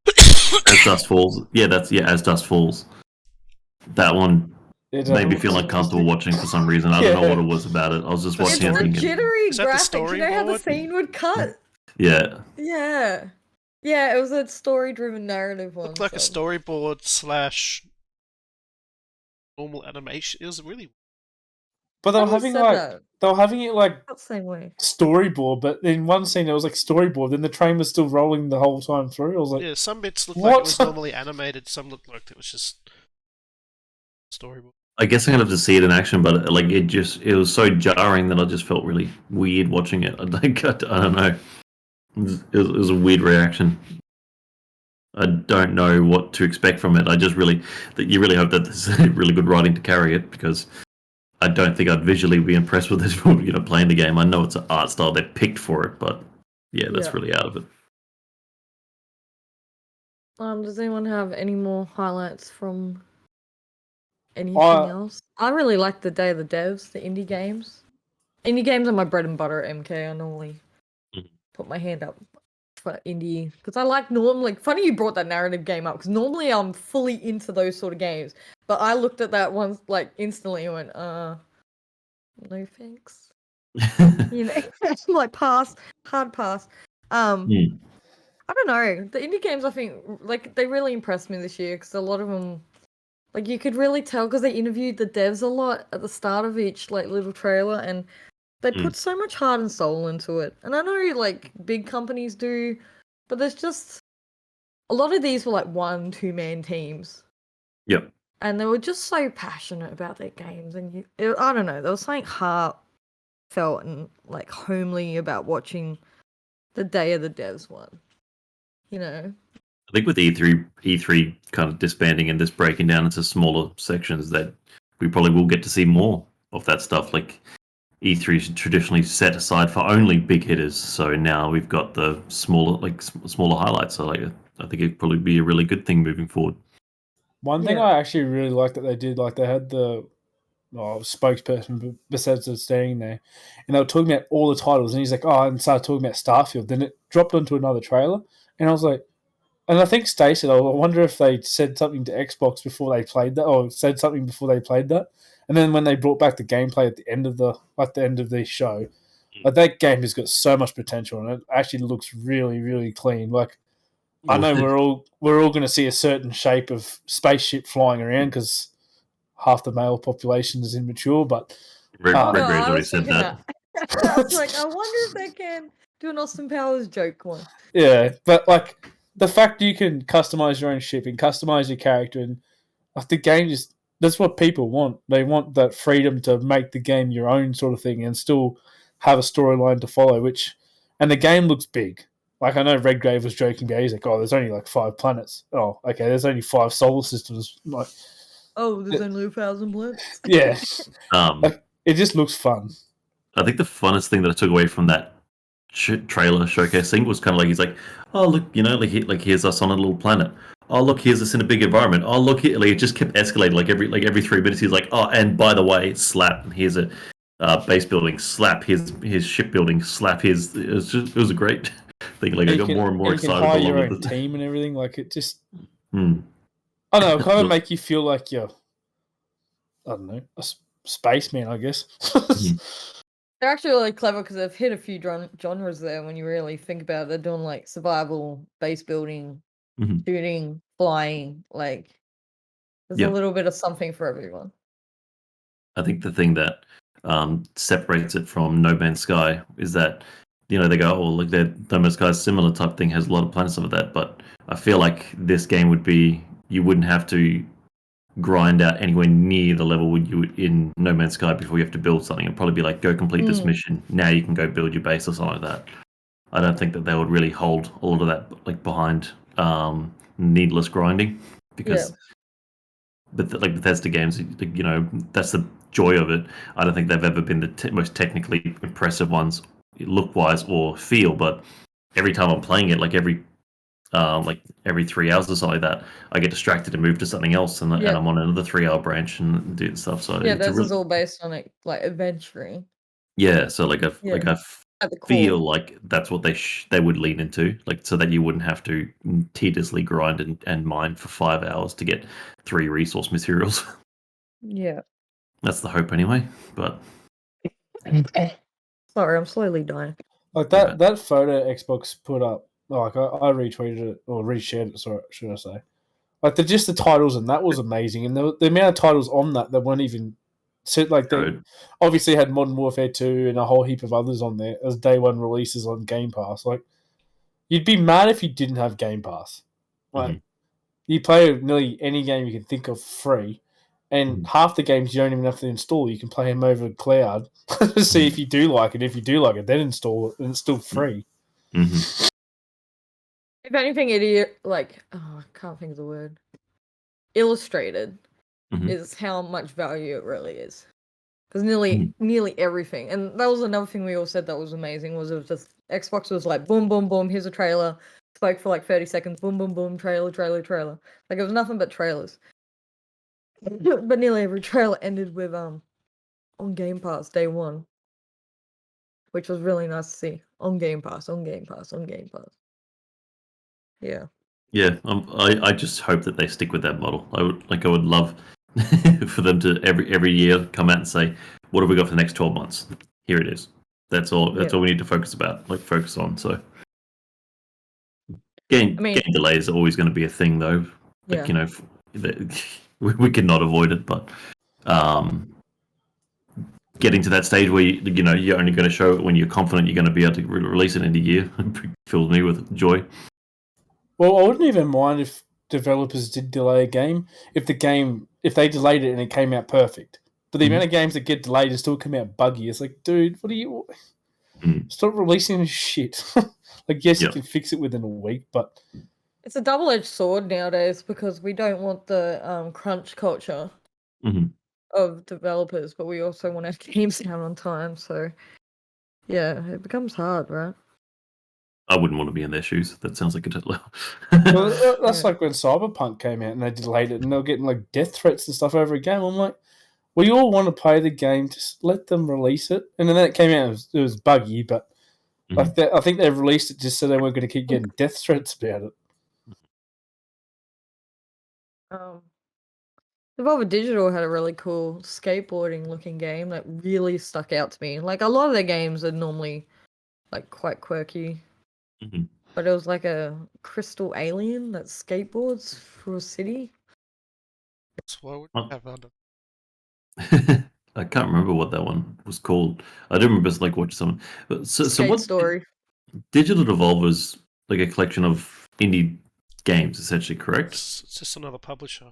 As Dust Falls. Yeah, As Dust Falls. That one made me feel uncomfortable watching for some reason. I don't know what it was about it. I was just It's watching it the thinking, jittery Is that the graphics. You know how the storyboard? scene would cut? yeah. Yeah. Yeah, it was a story-driven narrative one. Looked like a so- storyboard / normal animation. It was really. But they were Someone having said like that. they were having it like Not the same way. storyboard, but in one scene it was like storyboard, then the train was still rolling the whole time through. I was like, Yeah, some bits looked like what? it was normally animated, some looked like it was just storyboard. I guess I'm gonna have to see it in action, but like it was so jarring that I just felt really weird watching it. I don't know. It was a weird reaction. I don't know what to expect from it. You really hope that there's really good writing to carry it, because I don't think I'd visually be impressed with this, playing the game. I know it's an art style they picked for it, but yeah, that's really out of it. Does anyone have any more highlights from anything I- else? I really like the Day of the Devs, the indie games. Indie games are my bread and butter at MK. I normally put my hand up for indie because I like normally. Funny you brought that narrative game up because normally I'm fully into those sort of games, but I looked at that once like instantly and went, no thanks. You know, I'm like pass, hard pass. I don't know. The indie games, I think, like they really impressed me this year because a lot of them, like you could really tell because they interviewed the devs a lot at the start of each like little trailer, and they put so much heart and soul into it. And I know like big companies do, but there's just a lot of these were like 1-2 man teams. Yep. And they were just so passionate about their games, and I don't know, there was something heartfelt and like homely about watching the Day of the Devs one. You know. I think with E3 kind of disbanding and just breaking down into smaller sections, that we probably will get to see more of that stuff. Like E3 is traditionally set aside for only big hitters, so now we've got the smaller highlights. So I think it'd probably be a really good thing moving forward. One thing I actually really liked that they did, like they had the spokesperson Bethesda standing there, and they were talking about all the titles, and he's like, and started talking about Starfield. Then it dropped onto another trailer, and I was like, and I think Stacey said, I wonder if they said something to Xbox before they played that, or said something before they played that. And then when they brought back the gameplay at the end of the show, like that game has got so much potential, and it actually looks really, really clean. Like I know we're all going to see a certain shape of spaceship flying around because half the male population is immature, but Red Raid's already said that. I was like, I wonder if they can do an Austin Powers joke one. Yeah, but like the fact you can customize your own ship and customize your character, and like the game just that's what people want. They want that freedom to make the game your own sort of thing and still have a storyline to follow. And the game looks big. Like I know Redgrave was joking about, he's like, there's only like 5 planets. Oh, okay, there's only 5 solar systems. Like, there's only 1,000 planets. Yeah, like it just looks fun. I think the funnest thing that I took away from that trailer showcase thing was kind of like, he's like, oh look, like here's us on a little planet. Oh look, here's us in a big environment. Oh look, here, like it just kept escalating. Like every 3 minutes, he's like, oh, and by the way, slap. Here's a base building. Slap. Here's shipbuilding. Slap. It was a great thing. Like I got more and more excited. You can hire your own team and everything. Like it just, I don't know, kind of make you feel like you're, I don't know, a spaceman, I guess. They're actually really clever because they've hit a few genres there when you really think about it. They're doing like survival, base building, shooting, flying. Like there's a little bit of something for everyone. I think the thing that separates it from No Man's Sky is that, they go, oh, look, No Man's Sky is similar type thing, has a lot of planets of that, but I feel like this game would be, you wouldn't have to grind out anywhere near the level you would in No Man's Sky before you have to build something. It'd probably be like, go complete this mission. Now you can go build your base or something like that. I don't think that they would really hold a lot of that like behind needless grinding, because but like Bethesda games, that's the joy of it. I don't think they've ever been the most technically impressive ones, look wise or feel. But every time I'm playing it, like every 3 hours or something like that, I get distracted and move to something else, and I'm on another 3-hour branch and do stuff. So this is all based on like adventuring. Yeah, so I feel like that's what they would lean into, like so that you wouldn't have to tediously grind and mine for 5 hours to get 3 resource materials. Yeah, that's the hope anyway. But sorry, I'm slowly dying. Like that photo Xbox put up. Like I retweeted it or reshared it. Sorry, should I say? Like just the titles, and that was amazing. And the amount of titles on that weren't even So like they Code. obviously had Modern Warfare 2 and a whole heap of others on there as day one releases on Game Pass. Like you'd be mad if you didn't have Game Pass. Like you play nearly any game you can think of free, and half the games you don't even have to install. You can play them over the cloud to see if you do like it. If you do like it, then install it, and it's still free. Mm-hmm. If anything, I can't think of the word. Illustrated is how much value it really is. Because nearly everything, and that was another thing we all said that was amazing, was it was just Xbox was like boom, boom, boom, here's a trailer, spoke for like 30 seconds, boom, boom, boom, trailer. Like it was nothing but trailers. But nearly every trailer ended with on Game Pass day one, which was really nice to see. On Game Pass. Yeah. Yeah, I just hope that they stick with that model. I would love for them to every year come out and say, what have we got for the next 12 months? Here it is. That's all we need to focus on. So game delays are always going to be a thing though. Like, we cannot avoid it, but getting to that stage where you're only going to show it when you're confident you're going to be able to release it in a year fills me with joy. Well, I wouldn't even mind if developers did delay a game if they delayed it and it came out perfect. But the amount of games that get delayed and still come out buggy, it's like, dude, what are you? Stop releasing this shit. Like, yes, you can fix it within a week, but it's a double-edged sword nowadays because we don't want the crunch culture of developers, but we also want our games out on time. So, yeah, it becomes hard, right? I wouldn't want to be in their shoes. That sounds like a well, that's like when Cyberpunk came out and they delayed it and they were getting like death threats and stuff over a game. I'm like, we all want to play the game, just let them release it. And then it came out, it was buggy, but I think they released it just so they weren't going to keep getting death threats about it. Devolver Digital had a really cool skateboarding looking game that really stuck out to me. Like a lot of their games are normally like quite quirky. But it was like a crystal alien that skateboards through a city. That's why we have under. I can't remember what that one was called. I do remember like watching someone. But so what Story. Digital Devolver's like a collection of indie games, essentially, correct? It's just another publisher.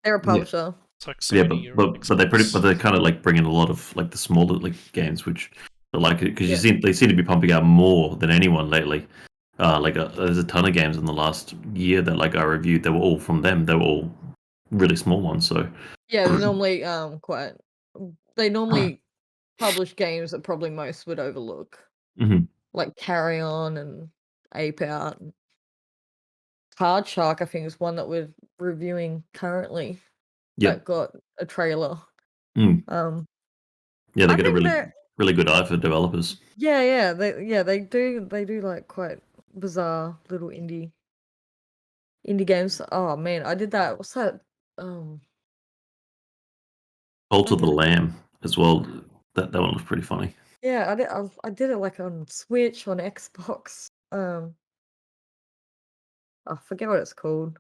They're a publisher. It's like Sony but they kind of like bring in a lot of like the smaller like games, which are like it because they seem to be pumping out more than anyone lately. There's a ton of games in the last year that like I reviewed. They were all from them. They were all really small ones. So yeah, they're normally They normally publish games that probably most would overlook, like Carry On and Ape Out. Card Shark, I think, is one that we're reviewing currently. That got a trailer. Yeah, they get a really good eye for developers. Yeah, they do like quite bizarre little indie games. Oh man, I did that. What's that? Cult of the Lamb as well. That one was pretty funny. Yeah, I did it like on Switch, on Xbox. I forget what it's called.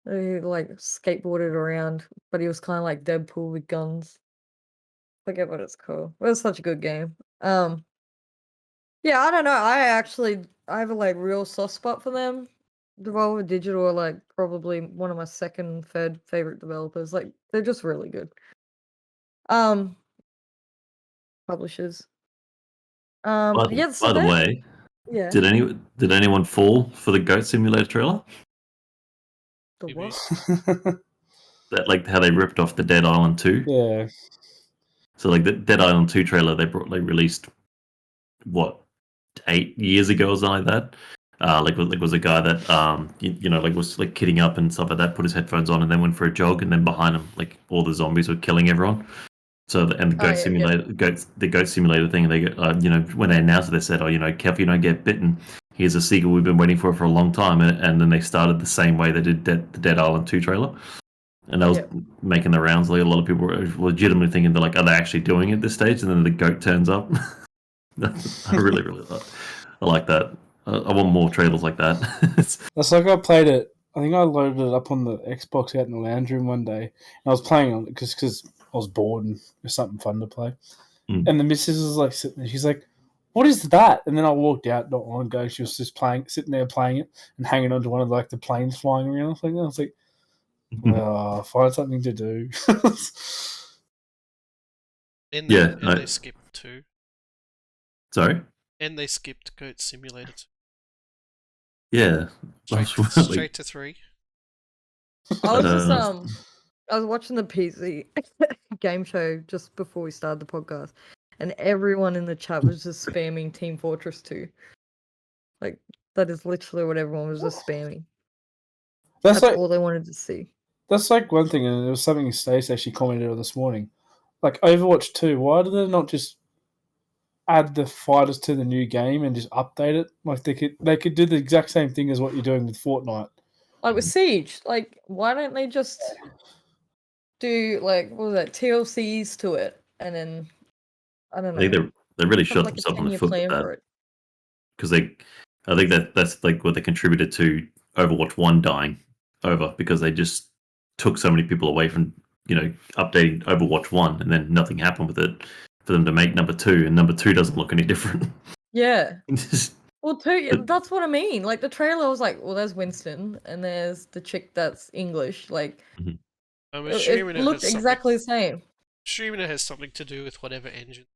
He like skateboarded around, but he was kind of like Deadpool with guns. Forget what it's called. It was such a good game. Yeah, I don't know. I have a like real soft spot for them. Devolver Digital are like probably one of my second, third favorite developers. Like they're just really good. Publishers. By the way, yeah. Did anyone fall for the Goat Simulator trailer? The what? That like how they ripped off the Dead Island 2. Yeah. So like the Dead Island 2 trailer they released 8 years ago or something like that. Was a guy that was like kidding up and stuff like that, put his headphones on and then went for a jog, and then behind him like all the zombies were killing everyone. So the goat simulator thing, they when they announced it, they said, careful you don't get bitten. Here's a sequel we've been waiting for a long time, and then they started the same way they did the Dead Island 2 trailer, and that was making the rounds. Like a lot of people were legitimately thinking they're like, are they actually doing it at this stage? And then the goat turns up. I really like that. I want more trailers like that. That's like I played it. I think I loaded it up on the Xbox out in the lounge room one day, and I was playing on it because was bored and there's something fun to play. Mm. And the missus was like sitting there. She's like, "What is that?" And then I walked out not long ago. She was just sitting there playing it and hanging onto one of like the planes flying around. I was like, "Well, find something to do." And Yeah, they skipped 2. Sorry? And they skipped Goat Simulator 2. Yeah. Straight to 3. I was just I was watching the PC game show just before we started the podcast, and everyone in the chat was just spamming Team Fortress 2. Like, that is literally what everyone was just spamming. That's like all they wanted to see. That's like one thing, and it was something Stacey actually commented on this morning. Like Overwatch 2, why do they not just add the fighters to the new game and just update it? Like they could do the exact same thing as what you're doing with Fortnite. Like with Siege, like why don't they just do like what was that TLCs to it, and then I don't know. I think they really shot like themselves a in the 10-year foot with plan that, for it. because I think that's like what they contributed to Overwatch 1 dying over, because they just took so many people away from updating Overwatch 1, and then nothing happened with it for them to make number 2, and number 2 doesn't look any different. Yeah. Well, that's what I mean. Like the trailer was like, well, there's Winston and there's the chick that's English. Like, I'm it assuming looked exactly the same. Assuming it has something to do with whatever engine.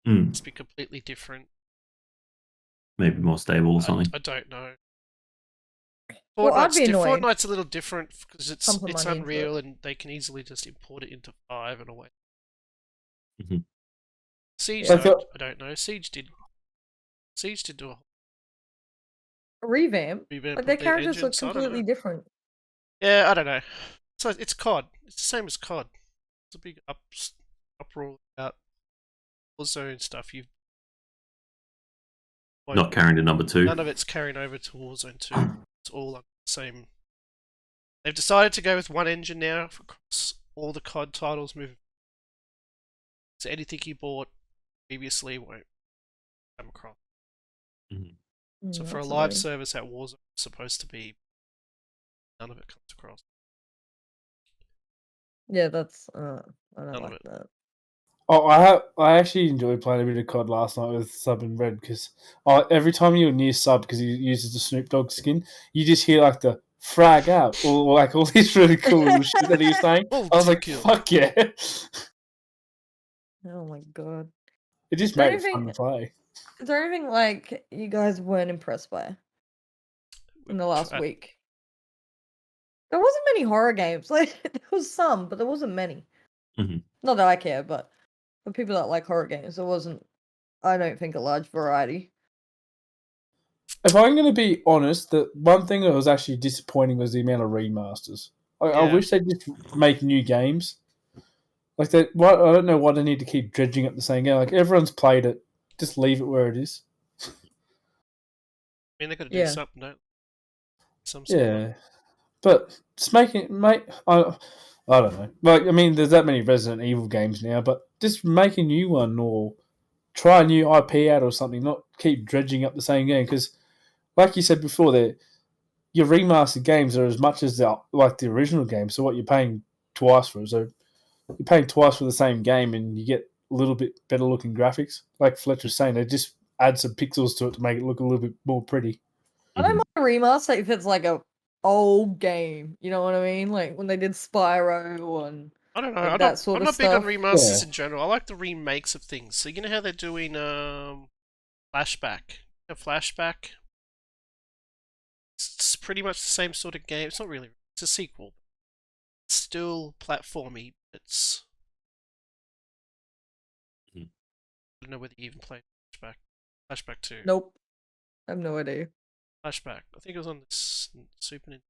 It's be completely different. Maybe more stable or something. I don't know. Well, I'd be annoyed. Fortnite's a little different because it's money into Unreal and they can easily just import it into 5 in a way. Siege, Like I don't know. Siege did do a revamp. revamp Like their of the characters engine, look so I don't completely know. different. Yeah, I don't know. So it's COD. It's the same as COD. It's a big uproar about Warzone stuff. Not carrying to number 2. None of it's carrying over to Warzone 2. It's all on the same. They've decided to go with one engine now across all the COD titles moving. So anything you bought previously won't come across. So for a live service at Warzone, it's supposed to be none of it comes across. Yeah, that's I don't like that. Oh, I actually enjoyed playing a bit of COD last night with Sub and Red, because every time you're near Sub, because he uses the Snoop Dogg skin, you just hear like the frag out, or like all these really cool little shit that he's saying. I was like, fuck yeah. Oh my god. It just made it fun to play. Is there anything like you guys weren't impressed by in the last week? There wasn't many horror games. Like there was some, but there wasn't many. Not that I care, but for people that like horror games, there wasn't, I don't think, a large variety. If I'm going to be honest, the one thing that was actually disappointing was the amount of remasters. I wish they'd just make new games. Like that. I don't know why they need to keep dredging up the same game. Like everyone's played it, just leave it where it is. I mean, they're going to do something, don't they? Yeah, but just I don't know. Like, I mean, there's that many Resident Evil games now, but just make a new one or try a new IP out or something. Not keep dredging up the same game, because, like you said before, your remastered games are as much as the original game. So what you're paying twice for? So you're paying twice for the same game, and you get a little bit better looking graphics. Like Fletcher was saying, they just add some pixels to it to make it look a little bit more pretty. I don't mind a remaster if it's like a old game. You know what I mean? Like when they did Spyro and I don't know. like I'm not big on remasters in general. I like the remakes of things. So you know how they're doing Flashback. Flashback. It's pretty much the same sort of game. It's not really. It's a sequel. It's still platformy. It's. I don't know whether you even played Flashback. Flashback 2. Nope. I have no idea. Flashback. I think it was on the Super Nintendo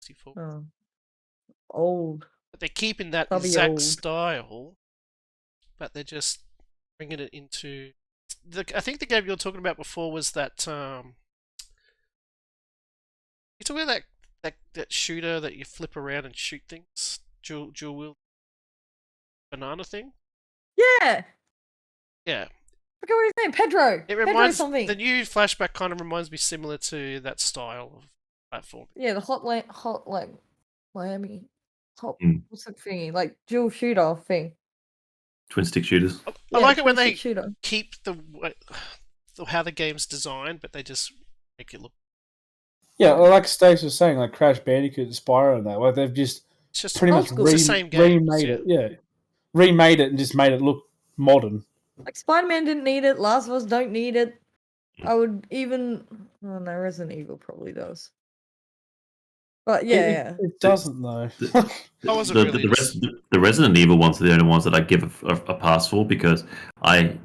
64. Oh. Old. But they're keeping that exact style, but they're just bringing it into. I think the game you were talking about before was that. You talking about that shooter that you flip around and shoot things, dual wield banana thing. Yeah. Yeah. I forget what his name. Pedro. It reminds something. The new Flashback kind of reminds me similar to that style of platform. Yeah, the hot like Miami what's the thingy? Like dual shooter thing. Twin stick shooters. I like it when they shooter. keep how the game's designed, but they just make it look. Yeah, like Stace was saying, like Crash Bandicoot and Spyro and that, like they've just pretty much the same games, remade it. Yeah, remade it and just made it look modern. Like Spider-Man didn't need it. Last of Us don't need it. I would even. Oh no, Resident Evil probably does. But yeah, it doesn't though. The Resident Evil ones are the only ones that I give a pass for because I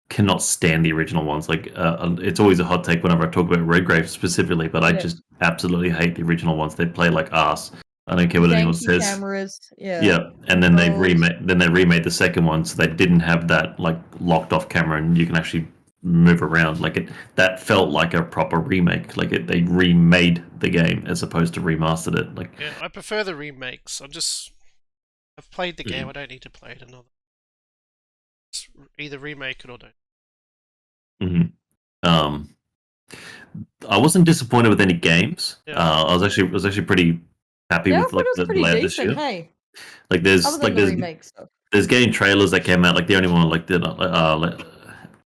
cannot stand the original ones. Like it's always a hot take whenever I talk about Redgrave specifically, but I just absolutely hate the original ones. They play like ass. I don't care what anyone says. Cameras, yeah, and then they remade the second one, so they didn't have that like locked off camera, and you can actually move around. Like that felt like a proper remake. Like they remade the game as opposed to remastered it. Like yeah, I prefer the remakes. I've played the game. I don't need to play it another. Just either remake it or don't. I wasn't disappointed with any games. Yeah. I was actually pretty happy with like the layout this year. Hey, like there's game trailers that came out. Like the only one like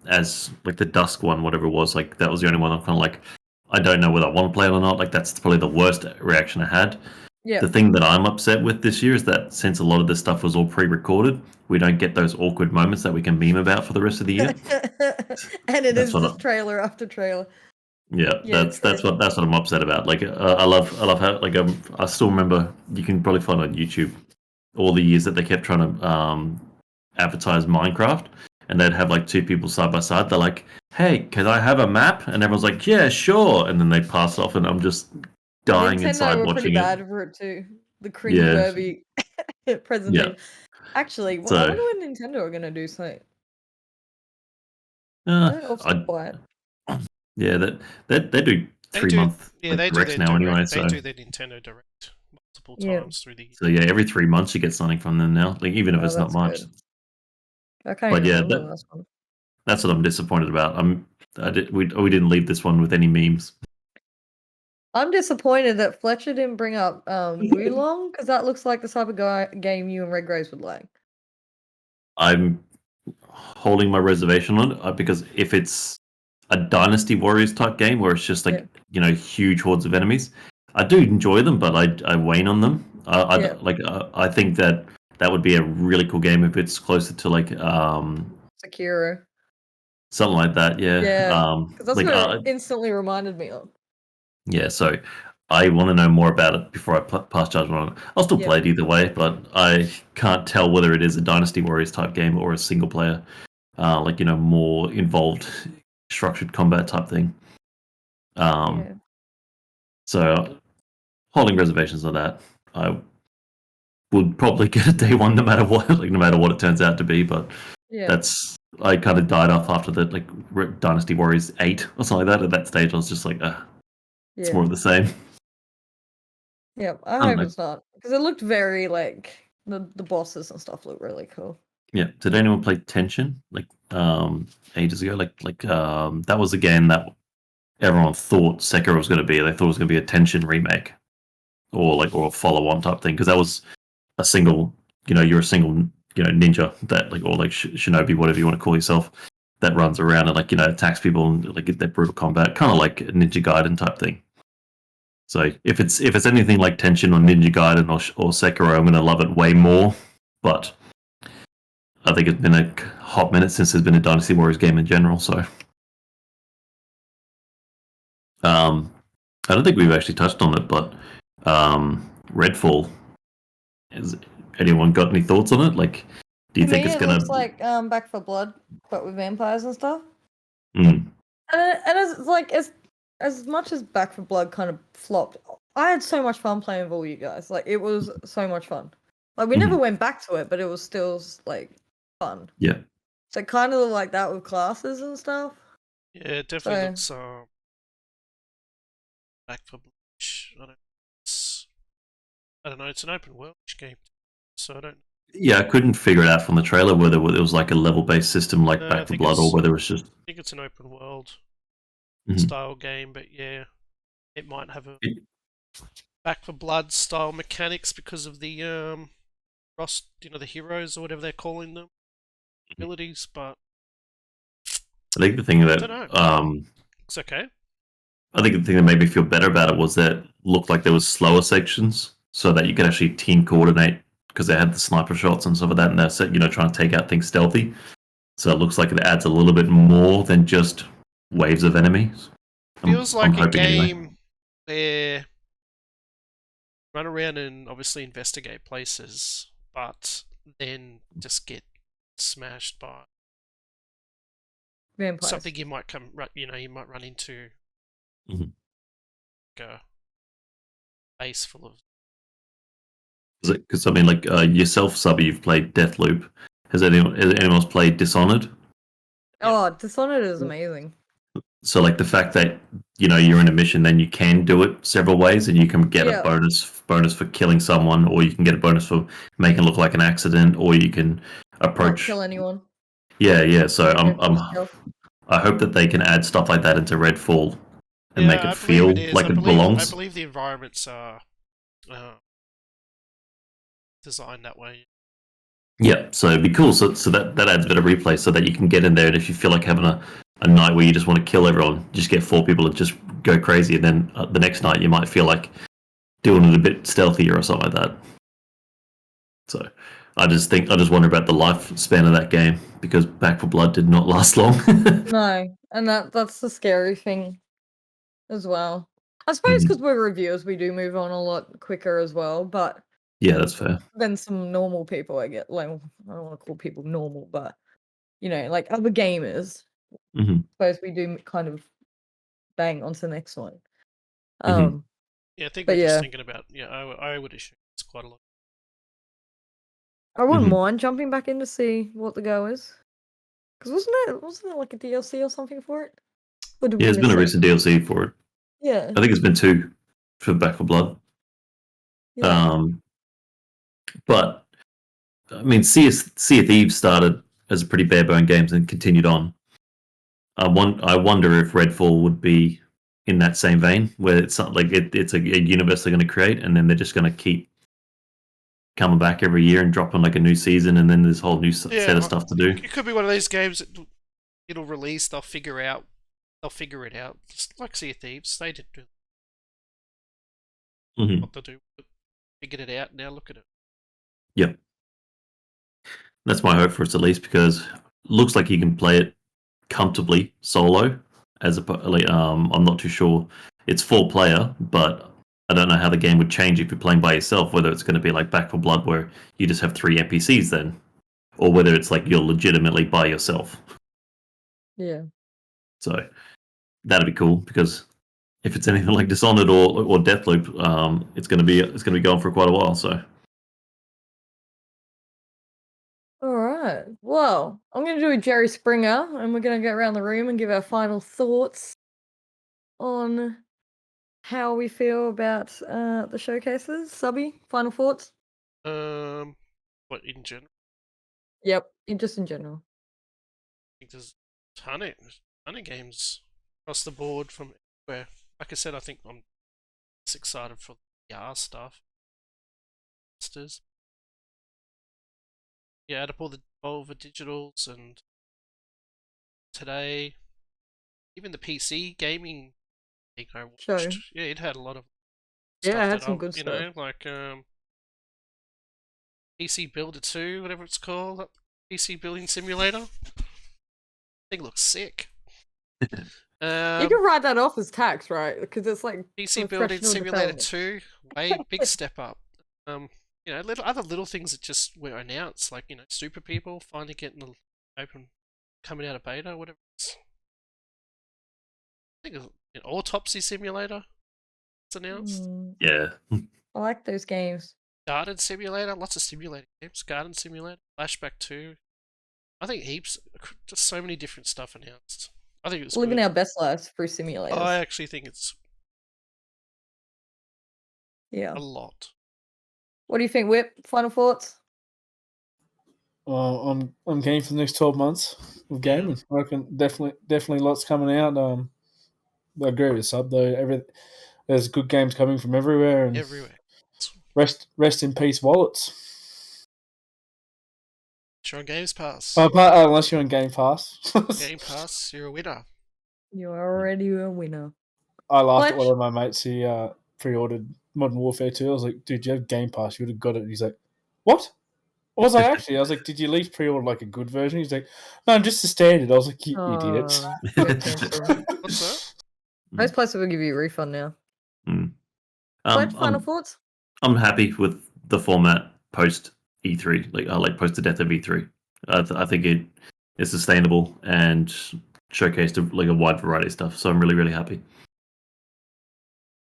as like the Dusk one, whatever it was. Like that was the only one. I'm kind of like, I don't know whether I want to play it or not. Like that's probably the worst reaction I had. Yeah. The thing that I'm upset with this year is that since a lot of this stuff was all pre-recorded, we don't get those awkward moments that we can meme about for the rest of the year. And it is just trailer after trailer. Yeah, that's what I'm upset about. Like I love how like I still remember, you can probably find on YouTube all the years that they kept trying to advertise Minecraft, and they'd have like two people side by side. They're like, "Hey, can I have a map?" And everyone's like, "Yeah, sure." And then they pass off, and I'm just dying inside were watching pretty bad for it too. The cringe presentation. Yeah. Actually, I wonder when Nintendo are gonna do something. Quiet. Yeah, they do 3 month directs now anyway. They do their Nintendo Direct multiple times through the year. So yeah, every 3 months you get something from them now. Like even if it's not much. Good. I can't even remember the last one. That's what I'm disappointed about. We didn't leave this one with any memes. I'm disappointed that Fletcher didn't bring up Wulong, because that looks like the type of game you and Red Graves would like. I'm holding my reservation on it because if it's a Dynasty Warriors type game where it's just like huge hordes of enemies, I do enjoy them, but I wane on them. I think that would be a really cool game if it's closer to like Sekiro, something like that. Yeah, because that's what it instantly reminded me of. Yeah, so I want to know more about it before I pass judgment on it. I'll still play it either way, but I can't tell whether it is a Dynasty Warriors type game or a single player, more involved, structured combat type thing. So holding reservations on that. I would probably get a day one no matter what, no matter what it turns out to be. But I kind of died off after the Dynasty Warriors 8 or something like that. At that stage, I was just like, it's more of the same. Yeah, I hope it's not, because it looked very like the bosses and stuff look really cool. Yeah. Did anyone play Tension ages ago? That was a game that everyone thought Sekiro was going to be. They thought it was going to be a Tension remake, or a follow-on type thing, because that was a single. You're a single ninja that or shinobi, whatever you want to call yourself, that runs around and attacks people and get that brutal combat, kind of like a Ninja Gaiden type thing. So if it's anything like Tension or Ninja Gaiden or Sekiro, I'm going to love it way more. But I think it's been a hot minute since there's been a Dynasty Warriors game in general. So I don't think we've actually touched on it, but Redfall. Has anyone got any thoughts on it? Like, do you think it's going to looks like Back 4 Blood, but with vampires and stuff? Mm. And it's like as much as Back 4 Blood kind of flopped, I had so much fun playing with all you guys. Like, it was so much fun. Like, we never went back to it, but it was still like fun. Yeah. So kind of like that with classes and stuff. Yeah, it definitely looks Back 4 Blood. I don't know. It's an open world game, so I don't. Yeah, I couldn't figure it out from the trailer whether it was like a level-based system like Back 4 Blood, or whether it was just. I think it's an open world style game, but yeah, it might have a Back for Blood style mechanics because of the the heroes or whatever they're calling them, abilities. But I think the thing that dunno. It's okay. I think the thing that made me feel better about it was that it looked like there was slower sections, so that you could actually team coordinate because they had the sniper shots and stuff like that, and they're trying to take out things stealthy. So it looks like it adds a little bit more than just waves of enemies. Feels like a game anyway. where run around and obviously investigate places, but then just get smashed by Vampires. something you might you might run into Mhm. like a base full of. Because I mean, like yourself, Subby, you've played Deathloop. Has anyone else played Dishonored? Oh, Dishonored is amazing. So like the fact that you're in a mission, then you can do it several ways, and you can get a bonus for killing someone, or you can get a bonus for making it look like an accident, or you can approach. Not kill anyone. Yeah. So Stealth. I hope that they can add stuff like that into Redfall and make it feel like it belongs. I believe the environments are designed that way. Yeah, so it'd be cool. So that adds a bit of replay, so that you can get in there, and if you feel like having a night where you just want to kill everyone, just get 4 people and just go crazy, and then the next night you might feel like doing it a bit stealthier or something like that. So I just wonder about the lifespan of that game, because Back for Blood did not last long. No, and that's the scary thing as well. I suppose because we're reviewers, we do move on a lot quicker as well. But yeah, that's fair. than some normal people, I get. Like, I don't want to call people normal, but like other gamers. Mm-hmm. I suppose we do kind of bang onto the next one. Yeah, I think we're just thinking about. Yeah, I would assume it's quite a lot. I wouldn't mind jumping back in to see what the go is. Because wasn't there like a DLC or something for it? Or did we There's been a miss it? recent DLC for it. Yeah. I think it's been 2 for Back for Blood. Yeah. But I mean, Sea of Thieves started as a pretty bare bone games and continued on. I wonder if Redfall would be in that same vein, where it's not like it's a universe they're going to create, and then they're just going to keep coming back every year and dropping like a new season, and then there's a whole new set of stuff to do. It could be one of these games that it'll release. They'll figure it out. Just like Sea of Thieves, they did do what to do. Figured it out. Now look at it. Yeah, that's my hope for it, at least, because it looks like you can play it comfortably solo. I'm not too sure. It's 4 player, but I don't know how the game would change if you're playing by yourself. Whether it's going to be like Back for Blood, where you just have 3 NPCs then, or whether it's like you're legitimately by yourself. Yeah. So that'd be cool, because if it's anything like Dishonored or Deathloop, it's going to be going for quite a while. So. All right. Well, I'm going to do a Jerry Springer, and we're going to go around the room and give our final thoughts on how we feel about the showcases. Subby, final thoughts? What in general? Yep, just in general. I think there's a ton of games across the board from everywhere. Like I said, I think I'm just excited for the VR stuff. Yeah, add up all the Devolver Digitals, and today, even the PC gaming thing I watched. Show. Yeah, it had a lot of stuff. Yeah, it had that some good stuff. like PC Builder 2, whatever it's called, PC Building Simulator. Thing looks sick. You can write that off as tax, right? Because it's like PC Building Simulator 2, big step up. Other little things that just were announced, like Super People finally getting the open, coming out of beta, whatever. I think it's Autopsy Simulator. It's announced. Yeah. I like those games. Garden Simulator, lots of simulator games. Garden Simulator, Flashback 2. I think heaps, just so many different stuff announced. I think it's living our best lives through simulators. I actually think it's a lot. What do you think, Whip? Final thoughts? I'm keen for the next 12 months of gaming. I reckon definitely lots coming out. I agree with Sub though. there's good games coming from everywhere, and Everywhere. rest in peace, wallets. You're on Games Pass. Unless you're on Game Pass. Game Pass, you're a winner. You're already a winner. I laughed at Fletch? one of my mates. He pre-ordered Modern Warfare 2. I was like, dude, you have Game Pass. You would have got it. And he's like, what? I was like, actually, I was like, did you at least pre-order like a good version? He's like, no, just the standard. I was like, you idiots. What's that? Most places will give you a refund now. Um, Fletch, final I'm, thoughts? I'm happy with the format post E3, like post the death of E3. I think it is sustainable and showcased like a wide variety of stuff. So I'm really, really happy.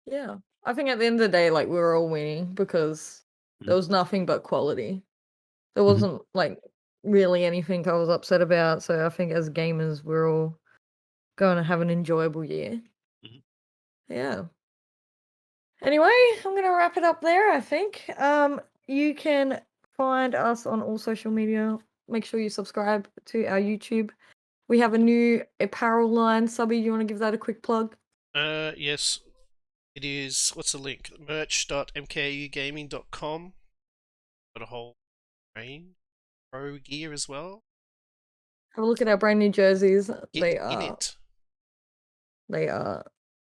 Yeah. I think at the end of the day, like, we were all winning because there was nothing but quality. There wasn't like really anything I was upset about. So I think as gamers, we're all going to have an enjoyable year. Yeah. Anyway, I'm going to wrap it up there, I think. You can find us on all social media. Make sure you subscribe to our YouTube. We have a new apparel line. Subby, you want to give that a quick plug? Yes. It is, what's the link? merch.mkaugaming.com. Got a whole range. Pro gear as well. Have a look at our brand new jerseys. Get in it. They are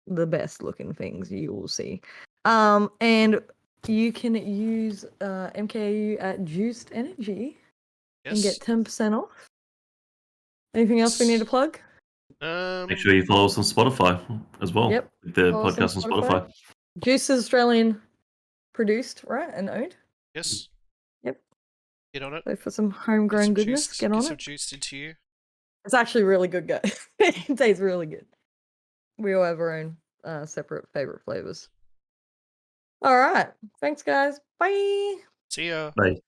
the best looking things you will see. And you can use MKAU at Juiced Energy and get 10% off. Anything else we need to plug? Make sure you follow us on Spotify as well. Yep. The Follow us on podcast on Spotify. Juice is Australian produced, right? And owned. Yes. Yep. Get on it. So for some homegrown goodness, get on some it. juice into you. It's actually really good, guys. It tastes really good. We all have our own separate favorite flavors. All right. Thanks, guys. Bye. See ya. Bye.